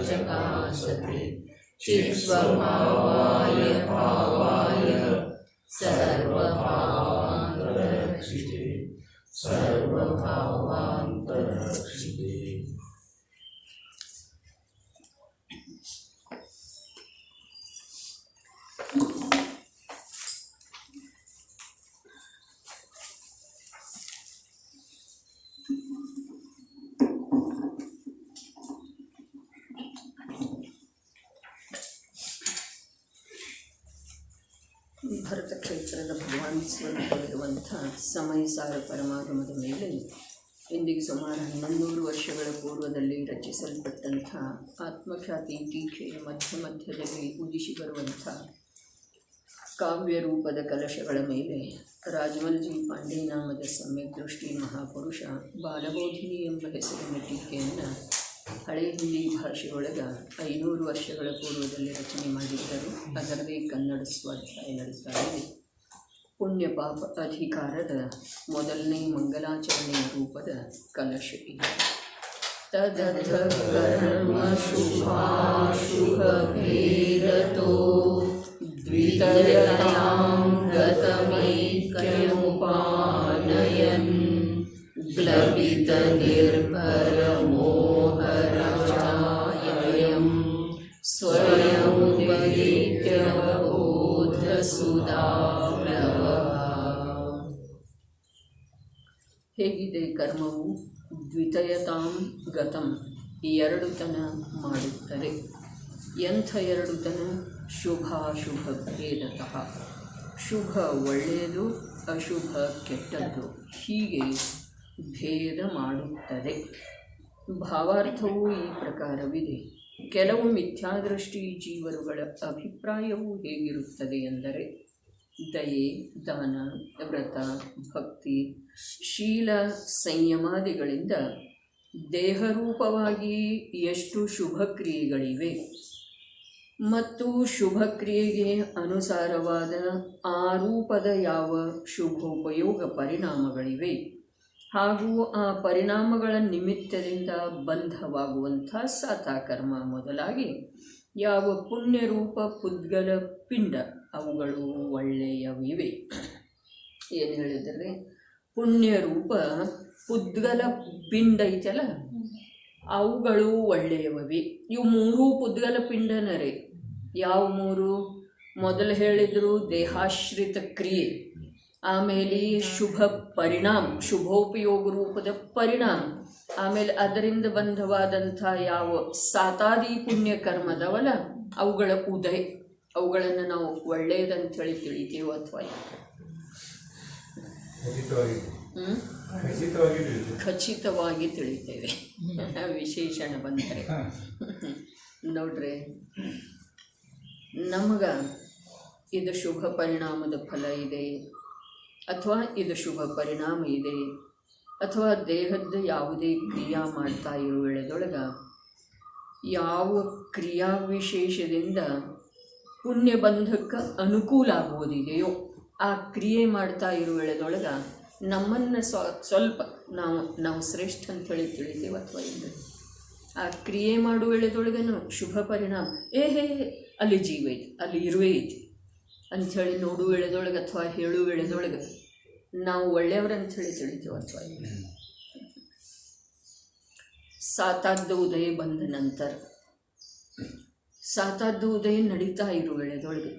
प्रचकाशते चित्स्वभावाय भावाय सर्वभावान्तरक्षिते सर्वभावान्तरक्षिते। ಭರತ ಕ್ಷೇತ್ರದ ಭಗವಾನ್ ಸ್ವರೂಪವಿರುವಂಥ ಸಮಯಸಾರ ಪರಮಾಗಮದ ಮೇಲೆ ಇಂದಿಗೆ ಸುಮಾರು 1100 ವರ್ಷಗಳ ಪೂರ್ವದಲ್ಲಿ ರಚಿಸಲ್ಪಟ್ಟಂಥ ಆತ್ಮಖ್ಯಾತಿ ಟೀಕೆಯ ಮಧ್ಯದಲ್ಲಿ ಉದಿಸಿ ಬರುವಂಥ ಕಾವ್ಯ ರೂಪದ ಕಲಶಗಳ ಮೇಲೆ ರಾಜಮಲ್ಜಿ ಪಾಂಡೆ ನಾಮದ ಸಮ್ಯಕ್ ದೃಷ್ಟಿ ಮಹಾಪುರುಷ ಬಾಲಬೋಧಿನಿ ಎಂಬ ಹೆಸರಿನ ಟೀಕೆಯನ್ನು ಹಳೆ ಹಿಂದಿ ಭಾಷೆಯೊಳಗೆ 500 ವರ್ಷಗಳ ಪೂರ್ವದಲ್ಲಿ ರಚನೆ ಮಾಡಿದ್ದರು. ಅದರದೇ ಕನ್ನಡ ಸ್ವಾಧ್ಯಾಯ ನಡೀತಾ ಇದೆ. ಪುಣ್ಯ ಪಾಪ ಅಧಿಕಾರದ ಮೊದಲನೇ ಮಂಗಲಾಚರಣೆಯ ರೂಪದ ಕಲಶ ಇದೆ. ತದರ್ಥ ಕರ್ಮ ಶುಭಾಶುಭ ಭೇದತೋ ದ್ವಿತಯತಾಂ ಗತಮೈಕ್ಯಮುಪಾನಯನ್ ಗ್ಲಬಿತ ನಿರ್ಭರ ಮೋಹರಾಚಾಯಂ ಸ್ವಯಂ ವೈದ್ಯವಬೋಧ ಸುಧಾಪ್ಲವ. ಹೇಗಿದೆ ಕರ್ಮವು ದ್ವಿತಯತಾಂ ಗತಂ ಎರಡುತನ ಮಾಡುತ್ತದೆ. ಎಂಥ ಎರಡುತನ? ಶುಭಾಶುಭ ಭೇದತಃ, ಶುಭ ಒಳ್ಳೆಯದು, ಅಶುಭ ಕೆಟ್ಟದ್ದು, ಹೀಗೆ ಭೇದ ಮಾಡುತ್ತದೆ. ಭಾವಾರ್ಥವೂ ಈ ಪ್ರಕಾರವಿದೆ. ಕೆಲವು ಮಿಥ್ಯಾದೃಷ್ಟಿ ಜೀವರುಗಳ ಅಭಿಪ್ರಾಯವೂ ಹೇಗಿರುತ್ತದೆ ಎಂದರೆ, ದಯೆ, ದಾನ, ವ್ರತ, ಭಕ್ತಿ, ಶೀಲ, ಸಂಯಮಾದಿಗಳಿಂದ ದೇಹರೂಪವಾಗಿ ಎಷ್ಟು ಶುಭ ಕ್ರಿಯೆಗಳಿವೆ ಮತ್ತು ಶುಭ ಕ್ರಿಯೆಗೆ ಅನುಸಾರವಾದ ಆ ರೂಪದ ಯಾವ ಶುಭೋಪಯೋಗ ಪರಿಣಾಮಗಳಿವೆ ಹಾಗೂ ಆ ಪರಿಣಾಮಗಳ ನಿಮಿತ್ತದಿಂದ ಬಂಧವಾಗುವಂಥ ಸಾತಾಕರ್ಮ ಮೊದಲಾಗಿ ಯಾವ ಪುಣ್ಯರೂಪ ಪುದ್ಗಲ ಪಿಂಡ ಅವುಗಳು ಒಳ್ಳೆಯವಿವೆ. ಏನು ಹೇಳಿದರೆ, ಪುಣ್ಯರೂಪ ಪುದ್ಗಲ ಪಿಂಡ ಐತಲ್ಲ ಅವುಗಳು ಒಳ್ಳೆಯವೇ. ಇವು 3 ಪುದ್ಗಲ ಪಿಂಡನರೇ. ಯಾವ 3? ಮೊದಲು ಹೇಳಿದರು ದೇಹಾಶ್ರಿತ ಕ್ರಿಯೆ, ಆಮೇಲೆ ಶುಭ ಪರಿಣಾಮ, ಶುಭೋಪಯೋಗ ರೂಪದ ಪರಿಣಾಮ, ಆಮೇಲೆ ಅದರಿಂದ ಬಂಧವಾದಂಥ ಯಾವ ಸಾತಾದಿ ಪುಣ್ಯ ಕರ್ಮದವಲ್ಲ ಅವುಗಳ ಉದಯ. ಅವುಗಳನ್ನು ನಾವು ಒಳ್ಳೆಯದಂಥೇಳಿ ತಿಳಿತೇವೆ ಅಥವಾ ಖಚಿತವಾಗಿ ತಿಳಿತೇವೆ. ವಿಶೇಷಣ ಬಂದರೆ ನೋಡ್ರಿ, ನಮಗೆ ಇದು ಶುಭ ಪರಿಣಾಮದ ಫಲ ಇದೆ ಅಥವಾ ಇದು ಶುಭ ಪರಿಣಾಮ ಇದೆ ಅಥವಾ ದೇಹದ ಯಾವುದೇ ಕ್ರಿಯಾ ಮಾಡ್ತಾ ಇರೋ ವೇಳೆದೊಳಗೆ ಯಾವ ಕ್ರಿಯಾ ವಿಶೇಷದಿಂದ ಪುಣ್ಯಬಂಧಕ್ಕೆ ಅನುಕೂಲ ಆಗುವುದಿದೆಯೋ ಆ ಕ್ರಿಯೆ ಮಾಡ್ತಾ ಇರೋ ವೇಳೆದೊಳಗೆ ನಮ್ಮನ್ನು ಸ್ವಲ್ಪ ನಾವು ಶ್ರೇಷ್ಠ ಅಂಥೇಳಿ ತಿಳಿತೇವೆ ಅಥವಾ ಇಲ್ಲ. ಆ ಕ್ರಿಯೆ ಮಾಡುವ ವೇಳೆದೊಳಗನು ಶುಭ ಪರಿಣಾಮ ಅಲ್ಲಿ ಜೀವ ಐತಿ, ಅಲ್ಲಿ ಇರುವೆ ಐತಿ ಅಂಥೇಳಿ ನೋಡುವ ವೇಳೆದೊಳಗೆ ಅಥವಾ ಹೇಳುವ ವೇಳೆದೊಳಗೆ ನಾವು ಒಳ್ಳೆಯವರಂಥೇಳಿ ತಿಳಿತೇವೆ ಅಥವಾ ಇಲ್ಲ. ಸಾತಾದ್ದ ಉದಯ ಬಂದ ನಂತರ ಸಾತಾದ್ದ ಉದಯ ನಡೀತಾ ಇರುವ ವೇಳೆದೊಳಗೆ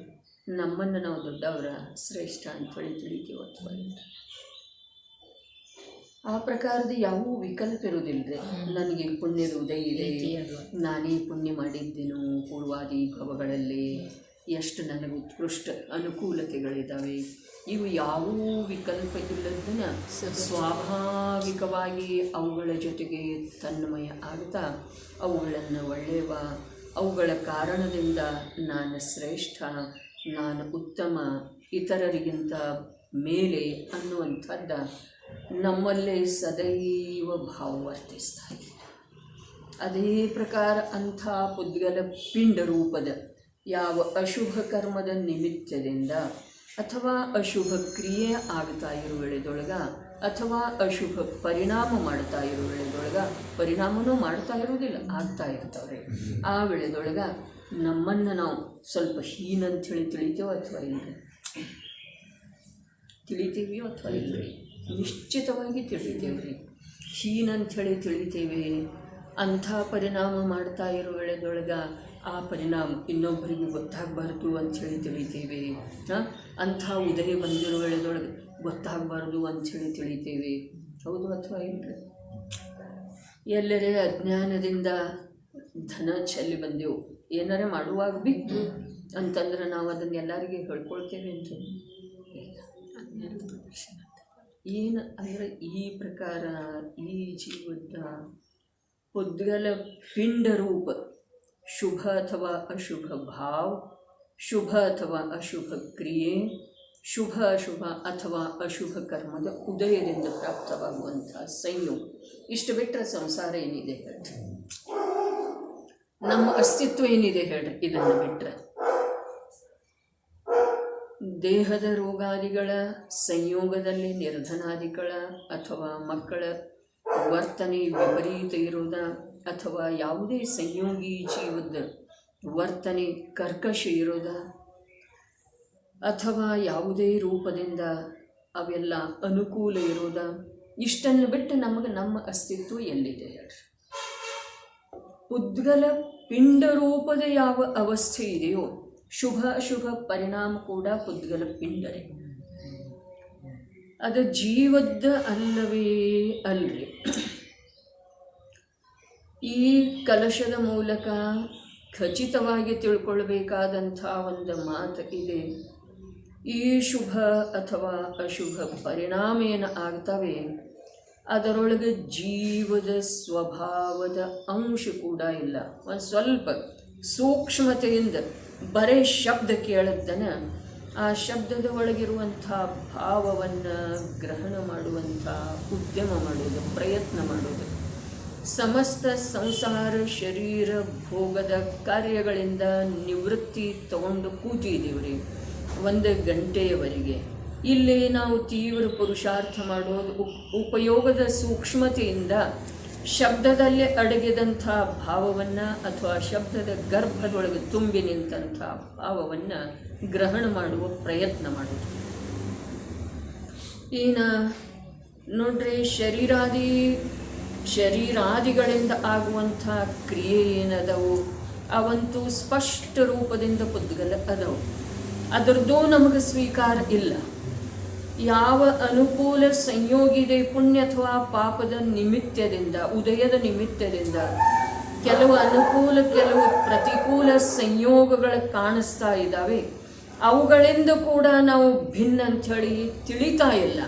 ನಮ್ಮನ್ನು ನಾವು ದೊಡ್ಡವರ ಶ್ರೇಷ್ಠ ಅಂಥೇಳಿ ತಿಳಿತೇವೆ ಅಥವಾ ಇಲ್ಲ. ಆ ಪ್ರಕಾರದ ಯಾವುವು ವಿಕಲ್ಪ ಇರುವುದಿಲ್ಲದೆ, ನನಗೆ ಪುಣ್ಯದ ಉದಯ ಇದೆ, ನಾನೇ ಪುಣ್ಯ ಮಾಡಿದ್ದೇನೋ ಪೂರ್ವಾದಿ ಭವಗಳಲ್ಲಿ, ಎಷ್ಟು ನನಗೆ ಉತ್ಕೃಷ್ಟ ಅನುಕೂಲತೆಗಳಿದ್ದಾವೆ, ಇವು ಯಾವುವು ವಿಕಲ್ಪ ಇಲ್ಲದನ್ನು ಸ್ವಾಭಾವಿಕವಾಗಿ ಅವುಗಳ ಜೊತೆಗೆ ತನ್ಮಯ ಆಗ್ತಾ ಅವುಗಳನ್ನು ಒಳ್ಳೆಯವ, ಅವುಗಳ ಕಾರಣದಿಂದ ನಾನು ಶ್ರೇಷ್ಠ, ನಾನು ಉತ್ತಮ, ಇತರರಿಗಿಂತ ಮೇಲೆ ಅನ್ನುವಂಥದ್ದ ನಮ್ಮಲ್ಲೇ ಸದೈವ ಭಾವ ವರ್ತಿಸ್ತಾ ಇದೆ. ಅದೇ ಪ್ರಕಾರ ಅಂಥ ಪುದ್ಗಲ ಪಿಂಡ ರೂಪದ ಯಾವ ಅಶುಭ ಕರ್ಮದ ನಿಮಿತ್ತದಿಂದ ಅಥವಾ ಅಶುಭ ಕ್ರಿಯೆ ಆಗ್ತಾ ಇರುವ ವೇಳೆದೊಳಗೆ ಅಥವಾ ಅಶುಭ ಪರಿಣಾಮ ಮಾಡ್ತಾ ಇರೋ ವೇಳೆದೊಳಗೆ, ಪರಿಣಾಮನೂ ಮಾಡ್ತಾ ಇರೋದಿಲ್ಲ, ಆಗ್ತಾ ಇರ್ತಾವ್ರೆ. ಆ ವೇಳೆದೊಳಗೆ ನಮ್ಮನ್ನು ನಾವು ಸ್ವಲ್ಪ ಹೀನಂಥೇಳಿ ತಿಳಿತೇವೋ ಅಥವಾ ಇಲ್ಲರಿ? ತಿಳಿತೀವಿಯೋ ಅಥವಾ ಇಲ್ಲರಿ? ನಿಶ್ಚಿತವಾಗಿ ತಿಳಿತೇವೆ ರೀ. ಹೀನಂಥೇಳಿ ತಿಳಿತೇವೆ. ಅಂಥ ಪರಿಣಾಮ ಮಾಡ್ತಾ ಇರೋ ವೇಳೆದೊಳಗೆ ಆ ಪರಿಣಾಮ ಇನ್ನೊಬ್ಬರಿಗೆ ಗೊತ್ತಾಗಬಾರ್ದು ಅಂಥೇಳಿ ತಿಳಿತೇವೆ. ಅಂಥ ಉದಯ ಬಂದಿರೋ ವೇಳೆದೊಳಗೆ ಗೊತ್ತಾಗಬಾರ್ದು ಅಂಥೇಳಿ ತಿಳಿತೇವೆ. ಹೌದು ಅಥವಾ ಇಲ್ಲರಿ? ಎಲ್ಲರೇ ಅಜ್ಞಾನದಿಂದ ಧನ ಚೆಲ್ಲಿ ಬಂದೆವು, ಏನಾರ ಮಾಡುವಾಗ ಬಿತ್ತು ಅಂತಂದ್ರೆ ನಾವು ಅದನ್ನು ಎಲ್ಲರಿಗೆ ಹೇಳ್ಕೊಳ್ತೇವೆ ಅಂತ ಅಜ್ಞಾನದ ಪ್ರದರ್ಶನ ಏನು ಅಂದರೆ, ಈ ಪ್ರಕಾರ ಈ ಜೀವದ ಪುದ್ಗಲ ಪಿಂಡ ರೂಪ ಶುಭ ಅಥವಾ ಅಶುಭ ಭಾವ, ಶುಭ ಅಥವಾ ಅಶುಭ ಕ್ರಿಯೆ, ಶುಭ ಅಶುಭ ಅಥವಾ ಅಶುಭ ಕರ್ಮದ ಉದಯದಿಂದ ಪ್ರಾಪ್ತವಾಗುವಂಥ ಸಂಯೋಗ, ಇಷ್ಟು ಬಿಟ್ಟರೆ ಸಂಸಾರ ಏನಿದೆ ಹೇಳ್ರಿ, ನಮ್ಮ ಅಸ್ತಿತ್ವ ಏನಿದೆ ಹೇಳ್ರಿ, ಇದನ್ನು ಬಿಟ್ಟರೆ ದೇಹದ ರೋಗಾದಿಗಳ ಸಂಯೋಗದಲ್ಲಿ ನಿರ್ಧನಾದಿಗಳ ಅಥವಾ ಮಕ್ಕಳ ವರ್ತನೆ ವಿಪರೀತ ಇರೋದ ಅಥವಾ ಯಾವುದೇ ಸಂಯೋಗಿ ಜೀವದ ವರ್ತನೆ ಕರ್ಕಶ ಇರೋದ ಅಥವಾ ಯಾವುದೇ ರೂಪದಿಂದ ಅವೆಲ್ಲ ಅನುಕೂಲ ಇರೋದ, ಇಷ್ಟನ್ನು ಬಿಟ್ಟು ನಮಗೆ ನಮ್ಮ ಅಸ್ತಿತ್ವ ಎಲ್ಲಿದೆ ಹೇಳ್ರಿ? ಉದ್ಗಲ ಪಿಂಡ ರೂಪದ ಯಾವ ಅವಸ್ಥೆ ಇದೆಯೋ ಶುಭ ಅಶುಭ ಪರಿಣಾಮ ಕೂಡ ಪುದ್ಗಲ ಪಿಂಡರೇ. ಅದು ಜೀವದ ಅಲ್ಲವೇ ಅಲ್ರಿ? ಈ ಕಲಶದ ಮೂಲಕ ಖಚಿತವಾಗಿ ತಿಳ್ಕೊಳ್ಬೇಕಾದಂಥ ಒಂದು ಮಾತು ಇದೆ. ಈ ಶುಭ ಅಥವಾ ಅಶುಭ ಪರಿಣಾಮ ಏನು ಆಗ್ತವೆ ಅದರೊಳಗೆ ಜೀವದ ಸ್ವಭಾವದ ಅಂಶ ಕೂಡ ಇಲ್ಲ. ಒಂದು ಸ್ವಲ್ಪ ಸೂಕ್ಷ್ಮತೆಯಿಂದ ಬರೇ ಶಬ್ದ ಕೇಳದ್ದನ ಆ ಶಬ್ದದ ಒಳಗಿರುವಂಥ ಭಾವವನ್ನು ಗ್ರಹಣ ಮಾಡುವಂಥ ಉದ್ಯಮ ಮಾಡೋದು, ಪ್ರಯತ್ನ ಮಾಡೋದು. ಸಮಸ್ತ ಸಂಸಾರ ಶರೀರ ಭೋಗದ ಕಾರ್ಯಗಳಿಂದ ನಿವೃತ್ತಿ ತಗೊಂಡು ಕೂತಿದ್ದೀವ್ರಿ 1 ಗಂಟೆಯವರೆಗೆ. ಇಲ್ಲಿ ನಾವು ತೀವ್ರ ಪುರುಷಾರ್ಥ ಮಾಡೋದು ಉಪಯೋಗದ ಸೂಕ್ಷ್ಮತೆಯಿಂದ ಶಬ್ದದಲ್ಲಿ ಅಡಗಿದಂಥ ಭಾವವನ್ನು ಅಥವಾ ಶಬ್ದದ ಗರ್ಭದೊಳಗೆ ತುಂಬಿ ನಿಂತಹ ಭಾವವನ್ನು ಗ್ರಹಣ ಮಾಡುವ ಪ್ರಯತ್ನ ಮಾಡೋದು. ಇನ್ನು ನೋಡ್ರಿ, ಶರೀರಾದಿಗಳಿಂದ ಆಗುವಂಥ ಕ್ರಿಯೆ ಏನದವು ಅವಂತೂ ಸ್ಪಷ್ಟ ರೂಪದಿಂದ ಪುದ್ಗಲ ಅದವು. ಅದರದ್ದು ನಮಗೆ ಸ್ವೀಕಾರ ಇಲ್ಲ. ಯಾವ ಅನುಕೂಲ ಸಂಯೋಗಿದೆ ಪುಣ್ಯ ಅಥವಾ ಪಾಪದ ನಿಮಿತ್ತದಿಂದ, ಉದಯದ ನಿಮಿತ್ತದಿಂದ ಕೆಲವು ಅನುಕೂಲ ಕೆಲವು ಪ್ರತಿಕೂಲ ಸಂಯೋಗಗಳು ಕಾಣಿಸ್ತಾ ಇದ್ದಾವೆ. ಅವುಗಳಿಂದ ಕೂಡ ನಾವು ಭಿನ್ನ ಅಂಥೇಳಿ ತಿಳಿತಾ ಇಲ್ಲ,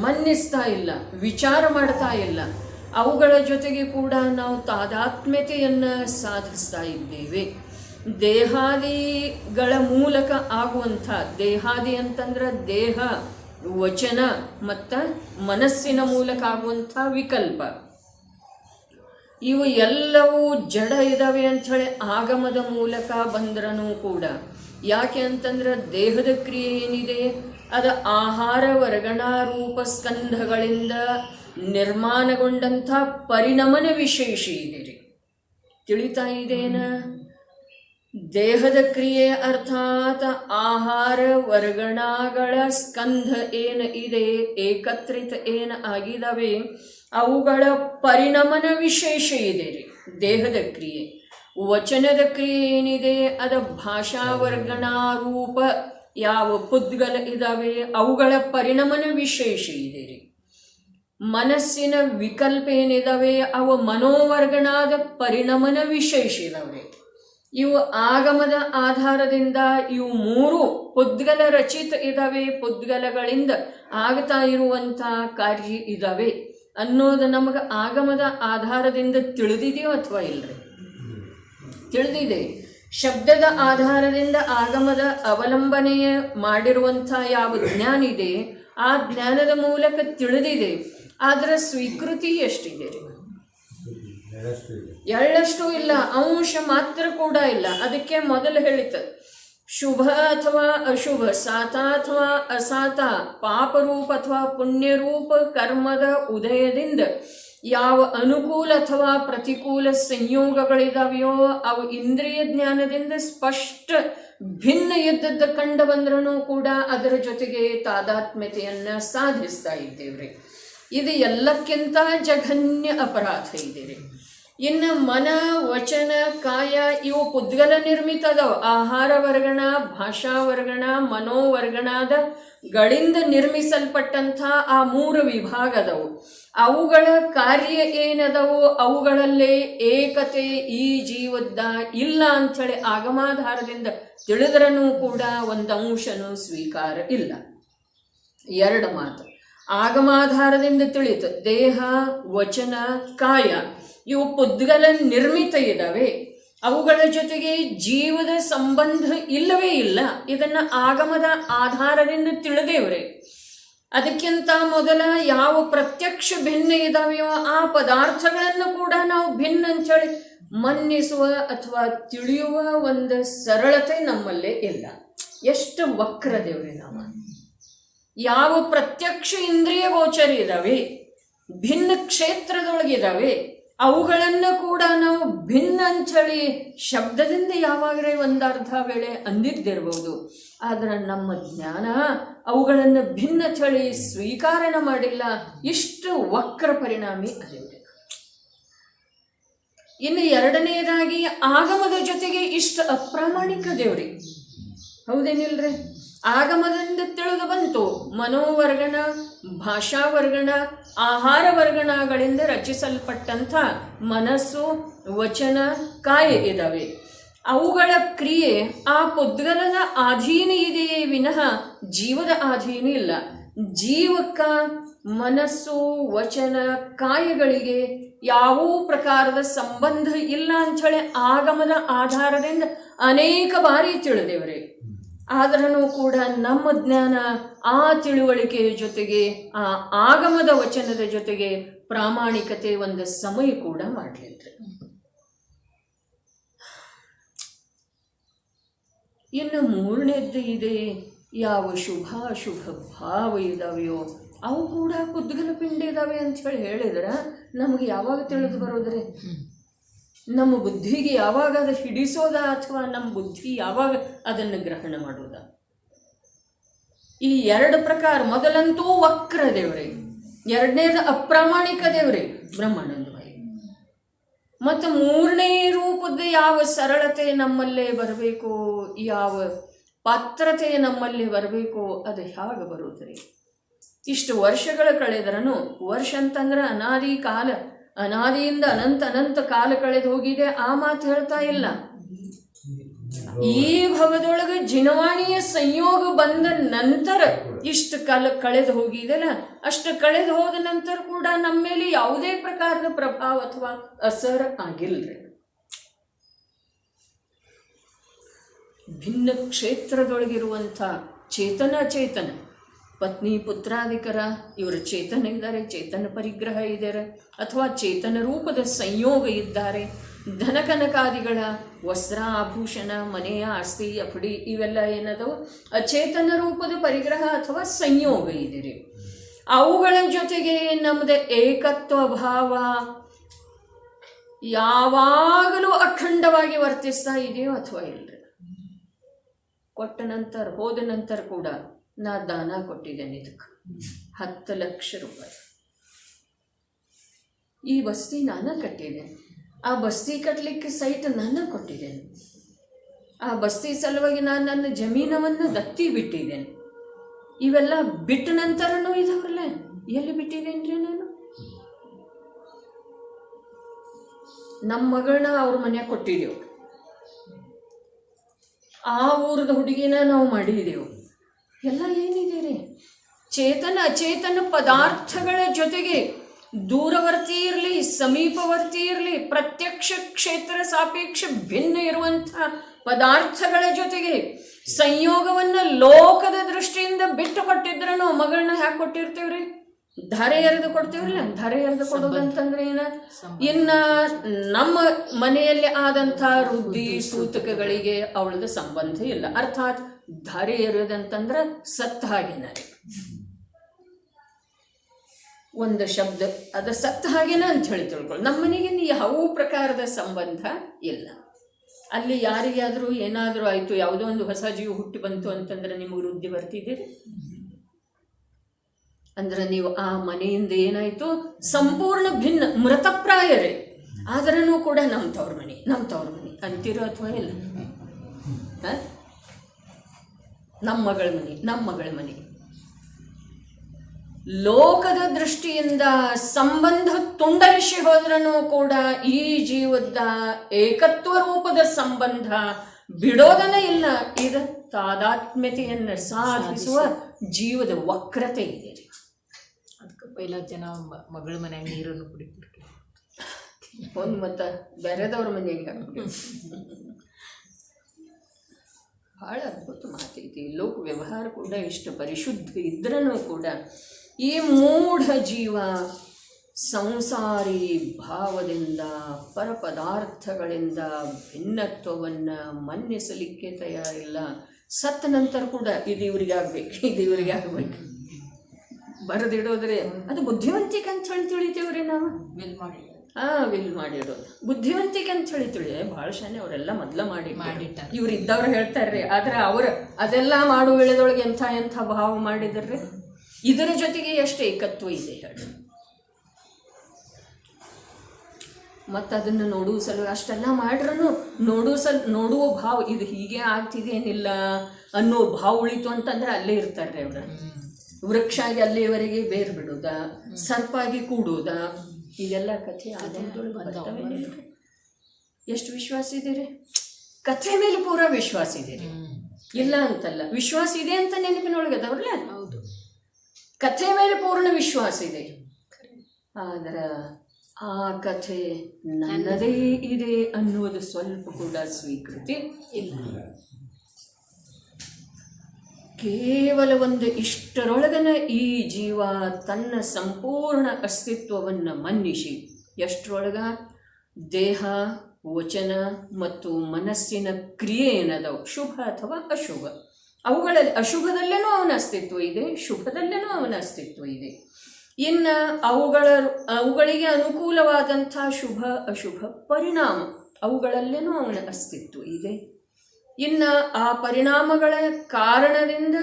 ಮನ್ನಿಸ್ತಾ ಇಲ್ಲ, ವಿಚಾರ ಮಾಡ್ತಾ ಇಲ್ಲ. ಅವುಗಳ ಜೊತೆಗೆ ಕೂಡ ನಾವು ತಾದಾತ್ಮ್ಯತೆಯನ್ನು ಸಾಧಿಸ್ತಾ ಇದ್ದೇವೆ. ದೇಹಾದಿಗಳ ಮೂಲಕ ಆಗುವಂಥ, ದೇಹಾದಿ ಅಂತಂದ್ರೆ ದೇಹ, ವಚನ ಮತ್ತು ಮನಸ್ಸಿನ ಮೂಲಕ ಆಗುವಂಥ ವಿಕಲ್ಪ, ಇವು ಎಲ್ಲವೂ ಜಡ ಇದ್ದಾವೆ ಅಂಥೇಳಿ ಆಗಮದ ಮೂಲಕ ಬಂದ್ರೂ ಕೂಡ. ಯಾಕೆ ಅಂತಂದ್ರೆ ದೇಹದ ಕ್ರಿಯೆ ಏನಿದೆ ಅದು ಆಹಾರ ವರ್ಗಣಾರೂಪ ಸ್ಕಂಧಗಳಿಂದ ನಿರ್ಮಾಣಗೊಂಡಂಥ ಪರಿಣಮನ ವಿಶೇಷ ಇದೆ ರೀ. ತಿಳಿತಾ ಇದೇನ? ದೇಹದ ಕ್ರಿಯೆ ಅರ್ಥಾತ್ ಆಹಾರ ವರ್ಗಣಗಳ ಸ್ಕಂಧ ಏನು ಇದೆ, ಏಕತ್ರಿತ ಏನು ಆಗಿದಾವೆ, ಅವುಗಳ ಪರಿಣಮನ ವಿಶೇಷ ಇದೆ ರೀ ದೇಹದ ಕ್ರಿಯೆ. ವಚನದ ಕ್ರಿಯೆ ಏನಿದೆ ಅದು ಭಾಷಾವರ್ಗಣಾರೂಪ ಯಾವ ಪುದ್ಗಲ ಇದ್ದಾವೆ ಅವುಗಳ ಪರಿಣಮನ ವಿಶೇಷ ಇದೆ ರೀ. ಮನಸ್ಸಿನ ವಿಕಲ್ಪ ಏನಿದಾವೆ ಅವು ಮನೋವರ್ಗಣಾದ ಪರಿಣಮನ ವಿಶೇಷ ಇದಾವೆ. ಇವು ಆಗಮದ ಆಧಾರದಿಂದ ಇವು 3 ಪುದ್ಗಲ ರಚಿತ ಇದ್ದಾವೆ, ಪುದ್ಗಲಗಳಿಂದ ಆಗ್ತಾ ಇರುವಂಥ ಕಾರ್ಯ ಇದ್ದಾವೆ ಅನ್ನೋದು ನಮಗೆ ಆಗಮದ ಆಧಾರದಿಂದ ತಿಳಿದಿದೆಯೋ ಅಥವಾ ಇಲ್ಲರಿ? ತಿಳಿದಿದೆ. ಶಬ್ದದ ಆಧಾರದಿಂದ ಆಗಮದ ಅವಲಂಬನೆಯ ಮಾಡಿರುವಂಥ ಯಾವ ಜ್ಞಾನ ಇದೆ ಆ ಜ್ಞಾನದ ಮೂಲಕ ತಿಳಿದಿದೆ. ಆದರೆ ಸ್ವೀಕೃತಿ ಎಷ್ಟಿದೆ ರೀ? ಎಳ್ಳಷ್ಟು ಇಲ್ಲ, ಅಂಶ ಮಾತ್ರ ಕೂಡ ಇಲ್ಲ. ಅದಕ್ಕೆ ಮೊದಲು ಹೇಳಿತು ಶುಭ ಅಥವಾ ಅಶುಭ, ಸಾತ ಅಥವಾ ಅಸಾತ, ಪಾಪರೂಪ ಅಥವಾ ಪುಣ್ಯರೂಪ ಕರ್ಮದ ಉದಯದಿಂದ ಯಾವ ಅನುಕೂಲ ಅಥವಾ ಪ್ರತಿಕೂಲ ಸಂಯೋಗಗಳಿದಾವೆಯೋ ಅವು ಇಂದ್ರಿಯ ಜ್ಞಾನದಿಂದ ಸ್ಪಷ್ಟ ಭಿನ್ನ ಇದ್ದದ್ದು ಕಂಡು ಬಂದ್ರೂ ಕೂಡ ಅದರ ಜೊತೆಗೆ ತಾದಾತ್ಮ್ಯತೆಯನ್ನು ಸಾಧಿಸ್ತಾ ಇದ್ದೇವ್ರಿ. ಇದು ಎಲ್ಲಕ್ಕಿಂತ ಜಘನ್ಯ ಅಪರಾಧ ಇದೆ ರೀ. ಇನ್ನು ಮನ, ವಚನ, ಕಾಯ ಇವು ಪುದ್ಗಲ ನಿರ್ಮಿತ ಅದಾವ. ಆಹಾರ ವರ್ಗಣ, ಭಾಷಾ ವರ್ಗಣ, ಮನೋವರ್ಗಣದ ಗಳಿಂದ ನಿರ್ಮಿಸಲ್ಪಟ್ಟಂಥ ಆ 3 ವಿಭಾಗ ಅದಾವು. ಅವುಗಳ ಕಾರ್ಯ ಏನದವು, ಅವುಗಳಲ್ಲೇ ಏಕತೆ ಈ ಜೀವದ್ದ ಇಲ್ಲ ಅಂಥೇಳಿ ಆಗಮಾಧಾರದಿಂದ ತಿಳಿದ್ರೂ ಕೂಡ ಒಂದು ಅಂಶನೂ ಸ್ವೀಕಾರ ಇಲ್ಲ. 2 ಮಾತು ಆಗಮಾಧಾರದಿಂದ ತಿಳಿತು. ದೇಹ, ವಚನ, ಕಾಯ ಇವು ಪುದ್ಗಲ ನಿರ್ಮಿತ ಇದ್ದಾವೆ. ಅವುಗಳ ಜೊತೆಗೆ ಜೀವದ ಸಂಬಂಧ ಇಲ್ಲವೇ ಇಲ್ಲ. ಇದನ್ನು ಆಗಮದ ಆಧಾರದಿಂದ ತಿಳಿದೇವ್ರೆ. ಅದಕ್ಕಿಂತ ಮೊದಲ ಯಾವ ಪ್ರತ್ಯಕ್ಷ ಭಿನ್ನ ಇದಾವೆಯೋ ಆ ಪದಾರ್ಥಗಳನ್ನು ಕೂಡ ನಾವು ಭಿನ್ನ ಅಂಥೇಳಿ ಮನ್ನಿಸುವ ಅಥವಾ ತಿಳಿಯುವ ಒಂದು ಸರಳತೆ ನಮ್ಮಲ್ಲೇ ಇಲ್ಲ. ಎಷ್ಟು ವಕ್ರದೇವ್ರಿ ನಾವು. ಯಾವ ಪ್ರತ್ಯಕ್ಷ ಇಂದ್ರಿಯ ಗೋಚರ ಇದ್ದಾವೆ, ಭಿನ್ನ ಕ್ಷೇತ್ರದೊಳಗಿದ್ದಾವೆ, ಅವುಗಳನ್ನು ಕೂಡ ನಾವು ಭಿನ್ನ ಅಂಥೇಳಿ ಶಬ್ದದಿಂದ ಯಾವಾಗಲೇ ಒಂದರ್ಧ ವೇಳೆ ಅಂದಿದ್ದಿರ್ಬೋದು. ಆದರೆ ನಮ್ಮ ಜ್ಞಾನ ಅವುಗಳನ್ನು ಭಿನ್ನ ಚಳಿ ಸ್ವೀಕಾರನ ಮಾಡಿಲ್ಲ. ಇಷ್ಟು ವಕ್ರ ಪರಿಣಾಮಿ ಅದೇವ್ರಿ. ಇನ್ನು 2ನೇದಾಗಿ ಆಗಮದ ಜೊತೆಗೆ ಇಷ್ಟು ಅಪ್ರಾಮಾಣಿಕ ದೇವ್ರಿ. ಹೌದೇನಿಲ್ರಿ? ಆಗಮದಿಂದ ತಿಳಿದು ಬಂತು ಮನೋವರ್ಗಣ, ಭಾಷಾವರ್ಗಣ, ಆಹಾರ ವರ್ಗಣಗಳಿಂದ ರಚಿಸಲ್ಪಟ್ಟಂಥ ಮನಸ್ಸು, ವಚನ, ಕಾಯ ಇದ್ದಾವೆ. ಅವುಗಳ ಕ್ರಿಯೆ ಆ ಪುದ್ಗಲದ ಅಧೀನ ಇದೆಯೇ ವಿನಃ ಜೀವದ ಅಧೀನ ಇಲ್ಲ. ಜೀವಕ್ಕ ಮನಸ್ಸು, ವಚನ, ಕಾಯಗಳಿಗೆ ಯಾವುದೇ ಪ್ರಕಾರದ ಸಂಬಂಧ ಇಲ್ಲ ಅಂಥೇಳಿ ಆಗಮದ ಆಧಾರದಿಂದ ಅನೇಕ ಬಾರಿ ತಿಳಿದೇವ್ರಿ. ಆದ್ರೂ ಕೂಡ ನಮ್ಮ ಜ್ಞಾನ ಆ ತಿಳುವಳಿಕೆಯ ಜೊತೆಗೆ ಆ ಆಗಮದ ವಚನದ ಜೊತೆಗೆ ಪ್ರಾಮಾಣಿಕತೆ ಒಂದು ಸಮಯ ಕೂಡ ಮಾಡಲಿದ್ರಿ. ಇನ್ನು 3ನೇದ್ದು ಇದೆ, ಯಾವ ಶುಭ ಅಶುಭ ಭಾವ ಇದಾವೆಯೋ ಅವು ಕೂಡ ಪುದ್ಗಲ ಪಿಂಡ ಇದ್ದಾವೆ ಅಂಥೇಳಿ ಹೇಳಿದ್ರೆ ನಮಗೆ ಯಾವಾಗ ತಿಳಿದು ಬರೋದ್ರಿ? ನಮ್ಮ ಬುದ್ಧಿಗೆ ಯಾವಾಗ ಅದು ಹಿಡಿಸೋದ ಅಥವಾ ನಮ್ಮ ಬುದ್ಧಿ ಯಾವಾಗ ಅದನ್ನು ಗ್ರಹಣ ಮಾಡೋದ? ಈ 2 ಪ್ರಕಾರ. ಮೊದಲಂತೂ ವಕ್ರ ದೇವ್ರಿ, 2ನೇದು ಅಪ್ರಾಮಾಣಿಕ ದೇವ್ರಿ ಬ್ರಹ್ಮಾನಂದ ಭಾಯಿ. ಮತ್ತು 3ನೇ ರೂಪದ ಯಾವ ಸರಳತೆ ನಮ್ಮಲ್ಲೇ ಬರಬೇಕು, ಯಾವ ಪಾತ್ರತೆ ನಮ್ಮಲ್ಲಿ ಬರಬೇಕು, ಅದು ಹೇಗೆ ಬರುತ್ರಿ? ಇಷ್ಟು ವರ್ಷಗಳು ಕಳೆದ್ರೂ, ವರ್ಷ ಅಂತಂದ್ರೆ ಅನಾದಿ ಕಾಲ, ಅನಾದಿಯಿಂದ ಅನಂತ ಕಾಲ ಕಳೆದು ಹೋಗಿದೆ ಆ ಮಾತು ಹೇಳ್ತಾ ಇಲ್ಲ. ಈ ಭವದೊಳಗೆ ಜಿನವಾಣಿಯ ಸಂಯೋಗ ಬಂದ ನಂತರ ಇಷ್ಟು ಕಾಲ ಕಳೆದು ಹೋಗಿದೆಲ್ಲ, ಅಷ್ಟು ಕಳೆದು ಹೋದ ನಂತರ ಕೂಡ ನಮ್ಮ ಮೇಲೆ ಯಾವುದೇ ಪ್ರಕಾರದ ಪ್ರಭಾವ ಅಥವಾ ಅಸರ ಆಗಿಲ್ರಿ. ಭಿನ್ನ ಕ್ಷೇತ್ರದೊಳಗಿರುವಂಥ ಚೇತನ ಅಚೇತನ, ಪತ್ನಿ ಪುತ್ರಾಧಿಕರ ಇವರು ಚೇತನ ಇದ್ದಾರೆ, ಚೇತನ ಪರಿಗ್ರಹ ಇದ್ದಾರೆ, ಅಥವಾ ಚೇತನ ರೂಪದ ಸಂಯೋಗ ಇದ್ದಾರೆ. ಧನಕನಕಾದಿಗಳ ವಸ್ತ್ರ, ಆಭೂಷಣ, ಮನೆಯ ಆಸ್ತಿ, ಅಫಡಿ ಇವೆಲ್ಲ ಏನದವು ಅಚೇತನ ರೂಪದ ಪರಿಗ್ರಹ ಅಥವಾ ಸಂಯೋಗ ಇದೆ. ಅವುಗಳ ಜೊತೆಗೆ ನಮ್ಮದು ಏಕತ್ವ ಭಾವ ಯಾವಾಗಲೂ ಅಖಂಡವಾಗಿ ವರ್ತಿಸ್ತಾ ಇದೆಯೋ ಅಥವಾ ಇಲ್ಲರಿ? ಕೊಟ್ಟ ನಂತರ ಹೋದ ನಂತರ ಕೂಡ ನಾ ದಾನ ಕೊಟ್ಟಿದ್ದೇನೆ, ಇದಕ್ಕೆ 10 ಲಕ್ಷ ರೂಪಾಯಿ. ಈ ಬಸ್ತಿ ನಾನು ಕಟ್ಟಿದ್ದೇನೆ, ಆ ಬಸ್ತಿ ಕಟ್ಟಲಿಕ್ಕೆ ಸೈಟ್ ನಾನು ಕೊಟ್ಟಿದ್ದೇನೆ, ಆ ಬಸ್ತಿ ಸಲುವಾಗಿ ನಾನು ನನ್ನ ಜಮೀನವನ್ನು ದತ್ತಿ ಬಿಟ್ಟಿದ್ದೇನೆ. ಇವೆಲ್ಲ ಬಿಟ್ಟ ನಂತರನೂ ಇದಾವ್ರಲ್ಲ, ಎಲ್ಲಿ ಬಿಟ್ಟಿದ್ದೇನೆ ರೀ ನಾನು? ನಮ್ಮ ಮಗಳನ್ನ ಅವ್ರ ಮನೆಯಾಗ ಕೊಟ್ಟಿದ್ದೆವು, ಆ ಊರದ ಹುಡುಗಿನ ನಾವು ಮಾಡಿದೆವು. ಎಲ್ಲ ಏನಿದೆ ರೀ? ಚೇತನ ಅಚೇತನ ಪದಾರ್ಥಗಳ ಜೊತೆಗೆ ದೂರವರ್ತಿ ಇರಲಿ, ಸಮೀಪವರ್ತಿ ಇರಲಿ, ಪ್ರತ್ಯಕ್ಷ ಕ್ಷೇತ್ರ ಸಾಪೇಕ್ಷ ಭಿನ್ನ ಇರುವಂಥ ಪದಾರ್ಥಗಳ ಜೊತೆಗೆ ಸಂಯೋಗವನ್ನು ಲೋಕದ ದೃಷ್ಟಿಯಿಂದ ಬಿಟ್ಟು ಕೊಟ್ಟಿದ್ರೂ ಮಗಳನ್ನ ಹ್ಯಾಕೆ ಕೊಟ್ಟಿರ್ತೀವ್ರಿ? ಧಾರೆ ಎರೆದು ಕೊಡ್ತೀವಲ್ಲ, ಧಾರೆ ಎರೆದು ಕೊಡೋದಂತಂದ್ರೆ ಏನ, ಇನ್ನ ನಮ್ಮ ಮನೆಯಲ್ಲಿ ಆದಂಥ ವೃದ್ಧಿ ಸೂತಕಗಳಿಗೆ ಅವಳದ ಸಂಬಂಧ ಇಲ್ಲ. ಅರ್ಥಾತ್ ಧಾರೆ ಎರೆಯೋದಂತಂದ್ರೆ ಸತ್ತ ಹಾಗೇನ, ಒಂದು ಶಬ್ದ ಅದು ಸತ್ತ ಹಾಗೇನ ಅಂತ ಹೇಳಿ ತಿಳ್ಕೊಳ್ಳಿ. ನಮ್ಮ ಮನೆಗೆ ಯಾವ ಪ್ರಕಾರದ ಸಂಬಂಧ ಇಲ್ಲ. ಅಲ್ಲಿ ಯಾರಿಗಾದರೂ ಏನಾದರೂ ಆಯಿತು, ಯಾವುದೋ ಒಂದು ಹೊಸ ಜೀವ ಹುಟ್ಟಿ ಬಂತು ಅಂತಂದ್ರೆ ನಿಮಗೆ ವೃದ್ಧಿ ಬರ್ತಿದ್ದೀರಿ ಅಂದ್ರೆ ನೀವು ಆ ಮನೆಯಿಂದ ಏನಾಯಿತು ಸಂಪೂರ್ಣ ಭಿನ್ನ ಮೃತಪ್ರಾಯರೇ, ಆದ್ರೂ ಕೂಡ ನಮ್ಮ ತವ್ರ ಮನೆ ಅಂತಿರೋ ಅಥವಾ ಇಲ್ಲ? ನಮ್ಮ ಮಗಳ ಮನೆ ಲೋಕದ ದೃಷ್ಟಿಯಿಂದ ಸಂಬಂಧ ತುಂಡರಿಸಿ ಹೋದ್ರೂ ಕೂಡ ಈ ಜೀವದ ಏಕತ್ವ ರೂಪದ ಸಂಬಂಧ ಬಿಡೋದನ್ನ ಇಲ್ಲ. ಇದು ತಾದಾತ್ಮ್ಯತೆಯನ್ನು ಸಾಧಿಸುವ ಜೀವದ ವಕ್ರತೆ ಇದೆ. ಅದಕ್ಕೆ ಪೈಲ ಜನ ಮಗಳ ಮನ್ಯಾಗ ನೀರನ್ನು ಕುಡಿತಿರ್ತಾರೆ, ಒಂದು ಮತ್ತು ಬೇರೆದವ್ರ ಮನೆಗೆ ಭಾಳ ಅದ್ಭುತ ಮಾತೈತಿ. ಲೋಕ ವ್ಯವಹಾರ ಕೂಡ ಇಷ್ಟು ಪರಿಶುದ್ಧ ಇದ್ರೂ ಕೂಡ ಈ ಮೂಢ ಜೀವ ಸಂಸಾರಿ ಭಾವದಿಂದ ಪರಪದಾರ್ಥಗಳಿಂದ ಭಿನ್ನತ್ವವನ್ನು ಮನ್ನಿಸಲಿಕ್ಕೆ ತಯಾರಿಲ್ಲ. ಸತ್ತ ನಂತರ ಕೂಡ ಇದು ಇವರಿಗೆ ಆಗಬೇಕು ಬರೆದಿಡೋದ್ರೆ ಅದು ಬುದ್ಧಿವಂತಿಕೆ ಅಂತ ಹೇಳಿ ತಿಳಿತೀವ್ರಿ ನಾವು. ವಿಲ್ ಮಾಡಿಡೋದು ಬುದ್ಧಿವಂತಿಕೆ ಅಂತ ಹೇಳಿ ತಿಳಿ. ಭಾಳ ಶಾನೆ ಅವರೆಲ್ಲ ಮೊದಲ ಮಾಡಿಟ್ಟಾರೆ. ಇವ್ರು ಇದ್ದವ್ರು ಹೇಳ್ತಾರ್ರಿ, ಆದ್ರೆ ಅವ್ರು ಅದೆಲ್ಲ ಮಾಡುವ ವೇಳೆದೊಳಗೆ ಎಂಥ ಭಾವ ಮಾಡಿದ್ರಿ. ಇದರ ಜೊತೆಗೆ ಎಷ್ಟು ಏಕತ್ವ ಇದೆ ಹೇಳಿ. ಮತ್ತು ಅದನ್ನು ನೋಡುವ ಸಲುವಾಗಿ ಅಷ್ಟೆಲ್ಲ ಮಾಡ್ರೂ ನೋಡುವ ಭಾವ ಇದು ಹೀಗೆ ಆಗ್ತಿದೇನಿಲ್ಲ ಅನ್ನೋ ಭಾವ ಉಳಿತು ಅಂತಂದ್ರೆ ಅಲ್ಲೇ ಇರ್ತಾರ್ರಿ ಅವ್ರ. ವೃಕ್ಷ ಆಗಿ ಅಲ್ಲಿಯವರೆಗೆ ಬೇರು ಬಿಡೋದ, ಸರ್ಪಾಗಿ ಕೂಡೋದ, ಇದೆಲ್ಲ ಕಥೆ ಆದಂತೊಳಗೆ ಬರ್ತವೆ. ಎಷ್ಟು ವಿಶ್ವಾಸ ಇದೀರಿ? ಕಥೆ ಮೇಲೆ ಪೂರ ವಿಶ್ವಾಸ ಇದೀರಿ, ಇಲ್ಲ ಅಂತಲ್ಲ. ವಿಶ್ವಾಸ ಇದೆ ಅಂತ ನೆನಪಿನೊಳಗೆ ಅದವ್ರಲ್ಲ. ಹೌದು, ಕಥೆ ಮೇಲೆ ಪೂರ್ಣ ವಿಶ್ವಾಸ ಇದೆ. ಆದ್ರೆ ಆ ಕಥೆ ನನ್ನದೇ ಇದೆ ಅನ್ನುವುದು ಸ್ವಲ್ಪ ಕೂಡ ಸ್ವೀಕೃತಿ ಇಲ್ಲ. ಕೇವಲ ಒಂದು ಇಷ್ಟರೊಳಗನ ಈ ಜೀವ ತನ್ನ ಸಂಪೂರ್ಣ ಅಸ್ತಿತ್ವವನ್ನು ಮನ್ನಿಸಿ, ಎಷ್ಟರೊಳಗ ದೇಹ, ವಚನ ಮತ್ತು ಮನಸ್ಸಿನ ಕ್ರಿಯೆ ಏನದವು, ಶುಭ ಅಥವಾ ಅಶುಭ, ಅವುಗಳಲ್ಲಿ ಅಶುಭದಲ್ಲೇನೂ ಅವನ ಅಸ್ತಿತ್ವ ಇದೆ, ಶುಭದಲ್ಲೇನೂ ಅವನ ಅಸ್ತಿತ್ವ ಇದೆ. ಇನ್ನು ಅವುಗಳಿಗೆ ಅನುಕೂಲವಾದಂಥ ಶುಭ ಅಶುಭ ಪರಿಣಾಮ ಅವುಗಳಲ್ಲೇನೂ ಅವನ ಅಸ್ತಿತ್ವ ಇದೆ. ಇನ್ನು ಆ ಪರಿಣಾಮಗಳ ಕಾರಣದಿಂದ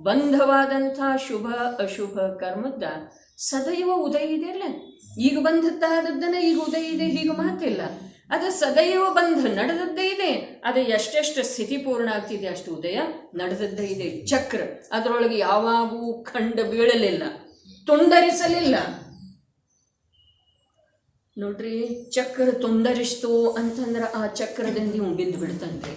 ಬಂಧವಾದಂಥ ಶುಭ ಅಶುಭ ಕರ್ಮದ ಸದೈವ ಉದಯ ಇದೆ ಅಲ್ಲ. ಈಗ ಬಂದದ್ದಾದದ್ದನ್ನು ಈಗ ಉದಯ ಇದೆ, ಹೀಗೆ ಮಾತಿಲ್ಲ. ಅದು ಸದೈವ ಬಂಧ ನಡೆದದ್ದೇ ಇದೆ. ಅದು ಎಷ್ಟೆಷ್ಟು ಸ್ಥಿತಿ ಪೂರ್ಣ ಆಗ್ತಿದೆ ಅಷ್ಟು ಉದಯ ನಡೆದದ್ದೇ ಇದೆ. ಚಕ್ರ ಅದರೊಳಗೆ ಯಾವಾಗೂ ಖಂಡ ಬೀಳಲಿಲ್ಲ, ತುಂಡರಿಸಲಿಲ್ಲ. ನೋಡ್ರಿ, ಚಕ್ರ ತುಂಡರಿಸ್ತು ಅಂತಂದ್ರೆ ಆ ಚಕ್ರದಿಂದ ಇವು ಬಿದ್ದು ಬಿಡ್ತಾನ್ರಿ.